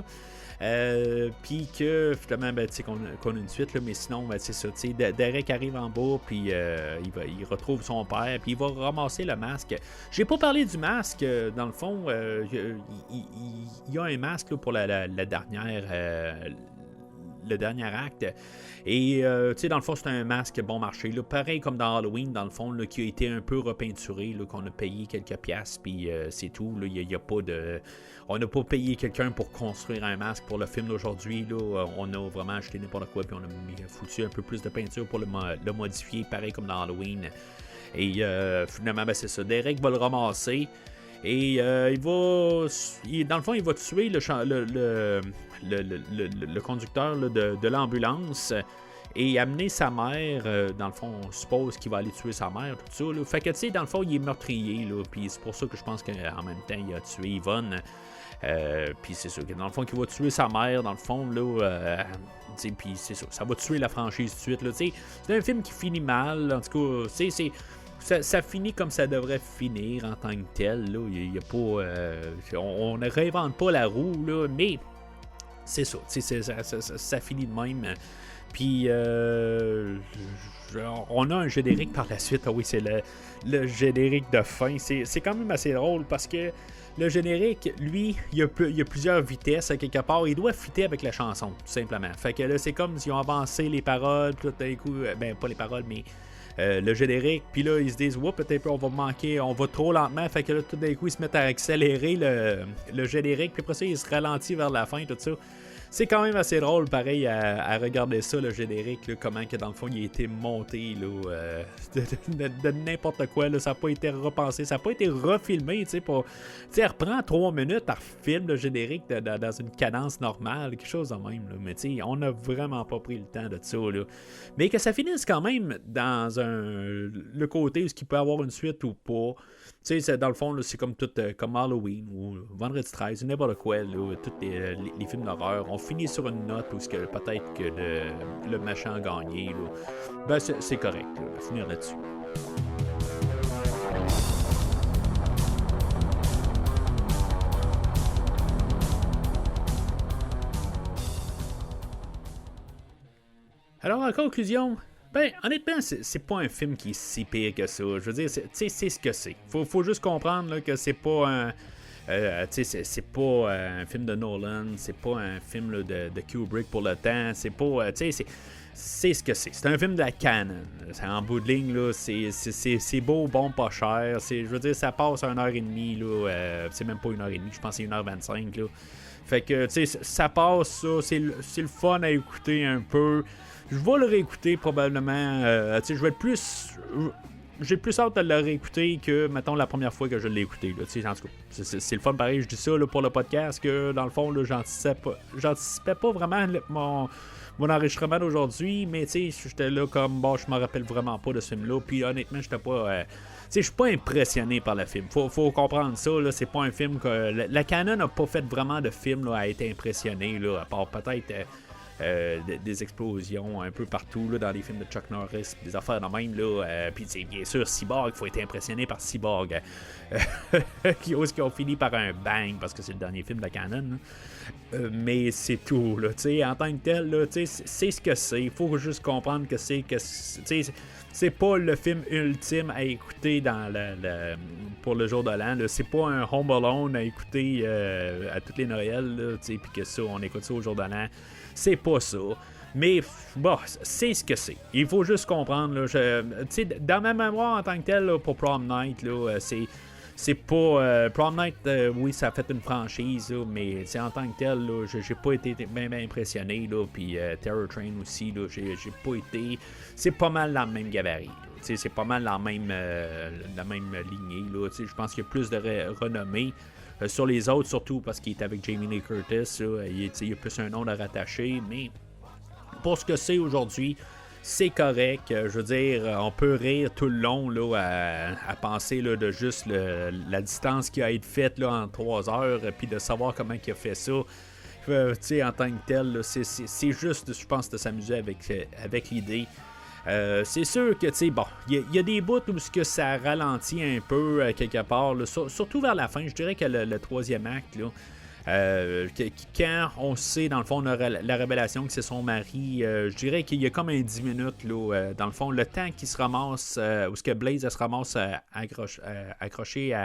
Puis que finalement qu'on a une suite là, mais sinon c'est ça, Derek arrive en bas puis il retrouve son père puis il va ramasser le masque. J'ai pas parlé du masque, dans le fond il y a un masque là, pour la dernière le dernier acte. Et dans le fond, c'est un masque bon marché. Là, pareil comme dans Halloween, dans le fond, là, qui a été un peu repeinturé, là, qu'on a payé quelques piastres, puis c'est tout. Il y a pas de. On n'a pas payé quelqu'un pour construire un masque pour le film d'aujourd'hui. Là. On a vraiment acheté n'importe quoi, puis on a foutu un peu plus de peinture pour le modifier, pareil comme dans Halloween. Et finalement, c'est ça. Derek va le ramasser. Et dans le fond, il va tuer le conducteur là, de l'ambulance et amener sa mère. Dans le fond, on suppose qu'il va aller tuer sa mère, tout ça. Là. Fait que, tu sais, dans le fond, il est meurtrier. Puis c'est pour ça que je pense qu'en même temps, il a tué Yvonne. Puis c'est sûr que dans le fond, qu'il va tuer sa mère, dans le fond, là. Puis c'est ça. Ça va tuer la franchise tout de suite. Là, c'est un film qui finit mal. En tout cas, c'est. Ça finit comme ça devrait finir en tant que tel. Là. Il y a pas, on ne réinvente pas la roue, là, mais c'est ça. Ça finit de même. Puis on a un générique par la suite. Ah oui, c'est le générique de fin. C'est quand même assez drôle parce que le générique, lui, il y a plusieurs vitesses à quelque part. Il doit fitter avec la chanson, tout simplement. Fait que là, c'est comme s'ils ont avancé les paroles, tout d'un coup, pas les paroles, mais le générique, puis là ils se disent peut-être on va manquer, on va trop lentement, fait que là tout d'un coup ils se mettent à accélérer le générique, puis après ça ils se ralentissent vers la fin, tout ça. C'est quand même assez drôle, pareil, à regarder ça, le générique, là, comment que dans le fond il a été monté là, de n'importe quoi, là, ça n'a pas été repensé, ça n'a pas été refilmé, tu sais, elle reprend 3 minutes, elle refilme le générique dans une cadence normale, quelque chose de même, là. Mais tu sais, on n'a vraiment pas pris le temps de ça, là. Mais que ça finisse quand même dans le côté où il peut avoir une suite ou pas. Tu sais, dans le fond, là, c'est comme tout, comme Halloween ou Vendredi 13 ou n'importe quoi, là, tous les films d'horreur. On finit sur une note où peut-être que le méchant a gagné. Là. C'est correct, là, on va finir là-dessus. Alors, en conclusion, ben, honnêtement, c'est pas un film qui est si pire que ça. Je veux dire, c'est ce que c'est. Faut juste comprendre là, que c'est pas un... c'est pas un film de Nolan, c'est pas un film là, de Kubrick pour le temps, c'est pas... c'est ce que c'est. C'est un film de la canon. C'est en bout de ligne, là, c'est beau, bon, pas cher. Je veux dire, ça passe à 1h30, là, c'est même pas 1h30, je pense que c'est 1h25, là. Fait que, tu sais, ça passe, ça, c'est le fun à écouter un peu. Je vais le réécouter probablement, tu sais, je vais être plus... J'ai plus hâte de le réécouter que, mettons, la première fois que je l'ai écouté. Là. En tout cas, c'est le fun pareil. Je dis ça là, pour le podcast, que dans le fond, là, j'anticipais pas vraiment mon enregistrement d'aujourd'hui, mais tu sais, j'étais là comme, bon, je me rappelle vraiment pas de ce film-là. Puis honnêtement, j'étais pas... tu sais, je suis pas impressionné par le film. Faut comprendre ça, là, c'est pas un film que... La Canon n'a pas fait vraiment de film là, à être impressionné, là, à part peut-être... des explosions un peu partout là, dans les films de Chuck Norris, des affaires de même là. Puis bien sûr Cyborg, il faut être impressionné par Cyborg qui ont fini par un bang parce que c'est le dernier film de la canon. Mais c'est tout là, en tant que tel là, c'est ce que c'est. Il faut juste comprendre que c'est pas le film ultime à écouter pour le jour de l'an. Là. C'est pas un Home Alone à écouter à toutes les Noëls, puis que ça, on écoute ça au jour de l'an. C'est pas ça. Mais bon, c'est ce que c'est. Il faut juste comprendre. Là, dans ma mémoire en tant que tel, là, pour Prom Night, là, c'est pas... Prom Night, oui, ça a fait une franchise, là, mais en tant que tel, là, j'ai pas été bien impressionné. Puis Terror Train aussi, là, j'ai pas été... C'est pas mal dans le même gabarit. C'est pas mal dans la même lignée. Je pense qu'il y a plus de renommée. Sur les autres, surtout parce qu'il est avec Jamie Lee Curtis, là, il y a plus un nom à rattacher, mais pour ce que c'est aujourd'hui, c'est correct. Je veux dire, on peut rire tout le long là, à penser là, de juste la distance qui a été faite là, en 3 heures, puis de savoir comment il a fait ça. En tant que tel, là, c'est juste, je pense, de s'amuser avec l'idée. C'est sûr que, tu sais, bon, il y a des bouts où ça ralentit un peu quelque part, là, surtout vers la fin. Je dirais que le troisième acte, là, quand on sait, dans le fond, la révélation que c'est son mari, je dirais qu'il y a comme un 10 minutes, là, dans le fond, le temps qu'il se ramasse, où ce que Blaze se ramasse accroché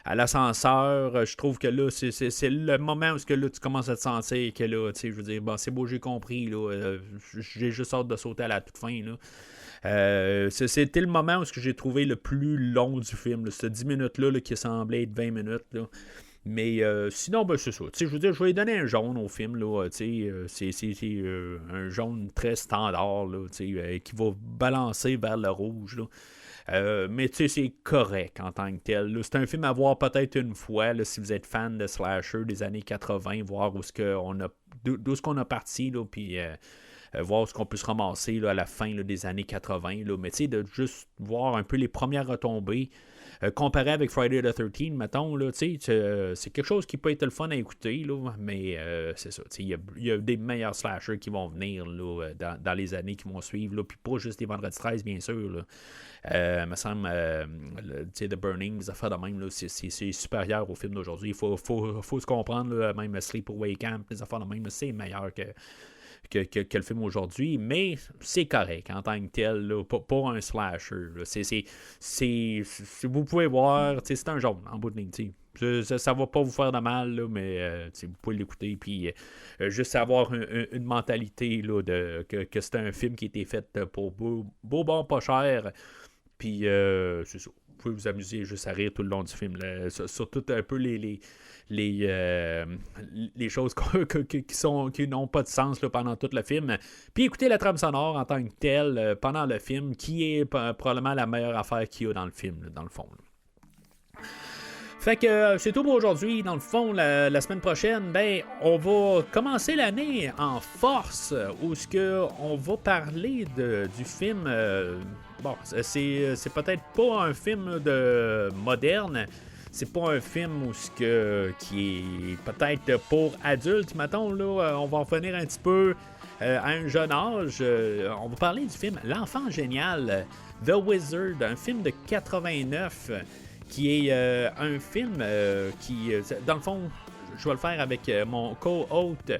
à l'ascenseur, je trouve que là, c'est le moment où ce que, là, tu commences à te sentir que là, tu sais, je veux dire, bon, c'est beau, j'ai compris, là, j'ai juste hâte de sauter à la toute fin, là. C'était le moment où ce que j'ai trouvé le plus long du film, là, ce 10 minutes-là là, qui semblait être 20 minutes, là. Mais sinon, ben, c'est ça. Je veux dire, je vais lui donner un jaune au film. Là, c'est un jaune très standard là, qui va balancer vers le rouge. Là. Mais c'est correct en tant que tel. Là. C'est un film à voir peut-être une fois là, si vous êtes fan de slasher des années 80, voir d'où est-ce qu'on a parti, puis voir ce qu'on peut se ramasser là, à la fin là, des années 80. Là. Mais de juste voir un peu les premières retombées. Comparé avec Friday the 13th, mettons, là, c'est quelque chose qui peut être le fun à écouter, là, mais c'est ça. Il y a des meilleurs slashers qui vont venir là, dans les années qui vont suivre, puis pas juste les Vendredi 13, bien sûr. Me semble, The Burning, les affaires de même, là, c'est supérieur au film d'aujourd'hui. Il faut se comprendre, là, même Sleepaway Camp, les affaires de même, là, c'est meilleur que le film aujourd'hui, mais c'est correct en tant que tel, là, pas un slasher. Vous pouvez voir, c'est un jaune en bout de ligne. Ça va pas vous faire de mal, là, mais vous pouvez l'écouter, puis juste avoir une mentalité là, que c'est un film qui a été fait pour beau bon, pas cher, puis c'est ça. Vous pouvez vous amuser juste à rire tout le long du film. Là. Surtout un peu les choses qui n'ont pas de sens là, pendant tout le film. Puis écoutez la trame sonore en tant que telle pendant le film, qui est probablement la meilleure affaire qu'il y a dans le film, là, dans le fond. Là. Fait que c'est tout pour aujourd'hui. Dans le fond, la semaine prochaine, ben, on va commencer l'année en force, où ce que on va parler du film. Bon, c'est peut-être pas un film de moderne. C'est pas un film qui est peut-être pour adultes, mettons, là. On va en finir un petit peu à un jeune âge. On va parler du film L'Enfant Génial, The Wizard, un film de 89, qui est un film qui, dans le fond, je vais le faire avec mon co-hôte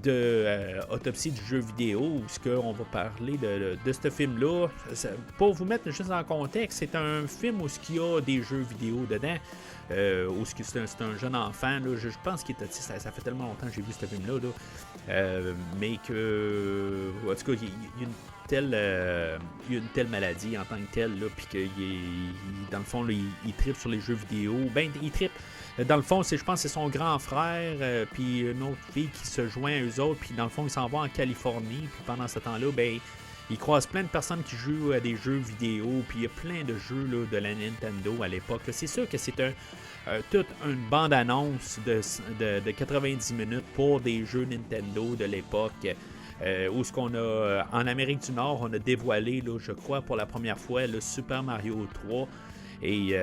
de Autopsie du jeu vidéo, où on va parler de ce film-là. Pour vous mettre juste en contexte, c'est un film où il y a des jeux vidéo dedans. Où c'est un jeune enfant, là, je pense qu'il était ça fait tellement longtemps que j'ai vu ce film-là, là, mais que en tout cas il y a une telle maladie en tant que telle, puis que dans le fond là, il trippe sur les jeux vidéo. Ben il trippe. Dans le fond, je pense que c'est son grand frère, puis une autre fille qui se joint à eux autres, puis dans le fond, ils s'en vont en Californie, puis pendant ce temps-là, ben ils croisent plein de personnes qui jouent à des jeux vidéo, puis il y a plein de jeux là, de la Nintendo à l'époque. C'est sûr que c'est toute une bande-annonce de 90 minutes pour des jeux Nintendo de l'époque. Où ce qu'on a en Amérique du Nord, on a dévoilé, là, je crois, pour la première fois le Super Mario 3. Et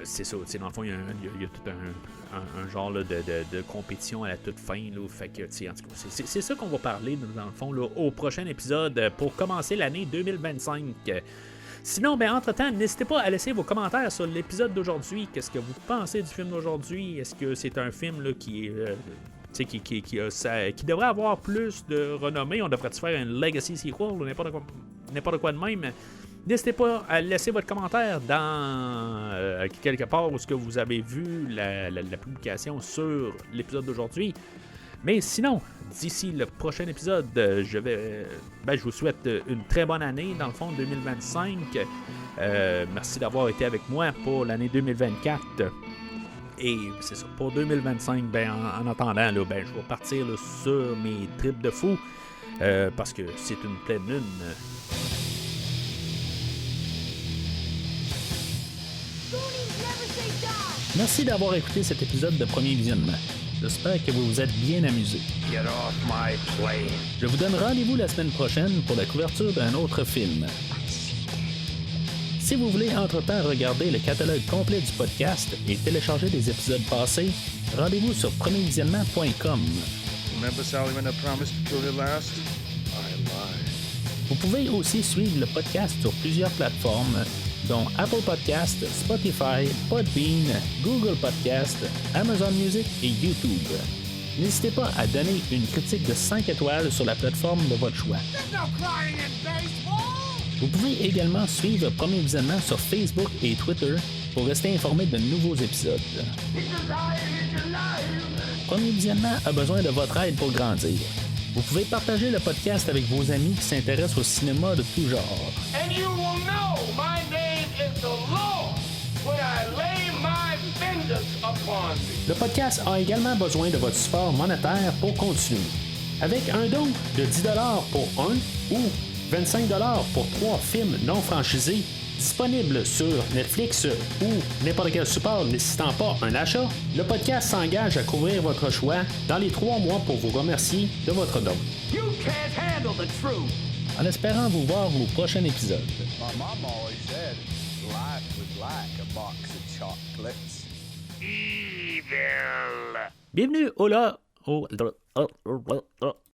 c'est ça, dans le fond, il y a tout un genre là, de compétition à la toute fin. Là, fait que, en tout cas, c'est ça qu'on va parler, dans le fond, là, au prochain épisode pour commencer l'année 2025. Sinon, ben, entre-temps, n'hésitez pas à laisser vos commentaires sur l'épisode d'aujourd'hui. Qu'est-ce que vous pensez du film d'aujourd'hui? Est-ce que c'est un film là, qui devrait avoir plus de renommée? On devrait faire un Legacy sequel ou n'importe quoi de même? N'hésitez pas à laisser votre commentaire dans quelque part où ce que vous avez vu la publication sur l'épisode d'aujourd'hui. Mais sinon, d'ici le prochain épisode, je vous souhaite une très bonne année, dans le fond, 2025. Merci d'avoir été avec moi pour l'année 2024. Et c'est ça, pour 2025, ben, en attendant, là, ben, je vais partir là, sur mes trips de fou, parce que c'est une pleine lune. Merci d'avoir écouté cet épisode de Premier Visionnement. J'espère que vous vous êtes bien amusé. Get off my plane. Je vous donne rendez-vous la semaine prochaine pour la couverture d'un autre film. Si vous voulez entre-temps regarder le catalogue complet du podcast et télécharger des épisodes passés, rendez-vous sur premiervisionnement.com. Remember Sally when I promised to kill you last? I lied. Vous pouvez aussi suivre le podcast sur plusieurs plateformes, dont Apple Podcast, Spotify, Podbean, Google Podcast, Amazon Music et YouTube. N'hésitez pas à donner une critique de 5 étoiles sur la plateforme de votre choix. Vous pouvez également suivre Premier Visionnement sur Facebook et Twitter pour rester informé de nouveaux épisodes. Premier Visionnement a besoin de votre aide pour grandir. Vous pouvez partager le podcast avec vos amis qui s'intéressent au cinéma de tout genre. And you will know my name is the Lord when I lay my vengeance upon thee. Le podcast a également besoin de votre support monétaire pour continuer. Avec un don de 10$ pour un ou 25$ pour 3 films non franchisés disponibles sur Netflix ou n'importe quel support nécessitant pas un achat, le podcast s'engage à couvrir votre choix dans les 3 mois pour vous remercier de votre don. You can't handle the truth. En espérant vous voir au prochain épisode. My mom always said life was like a box of chocolates. Evil. Bienvenue au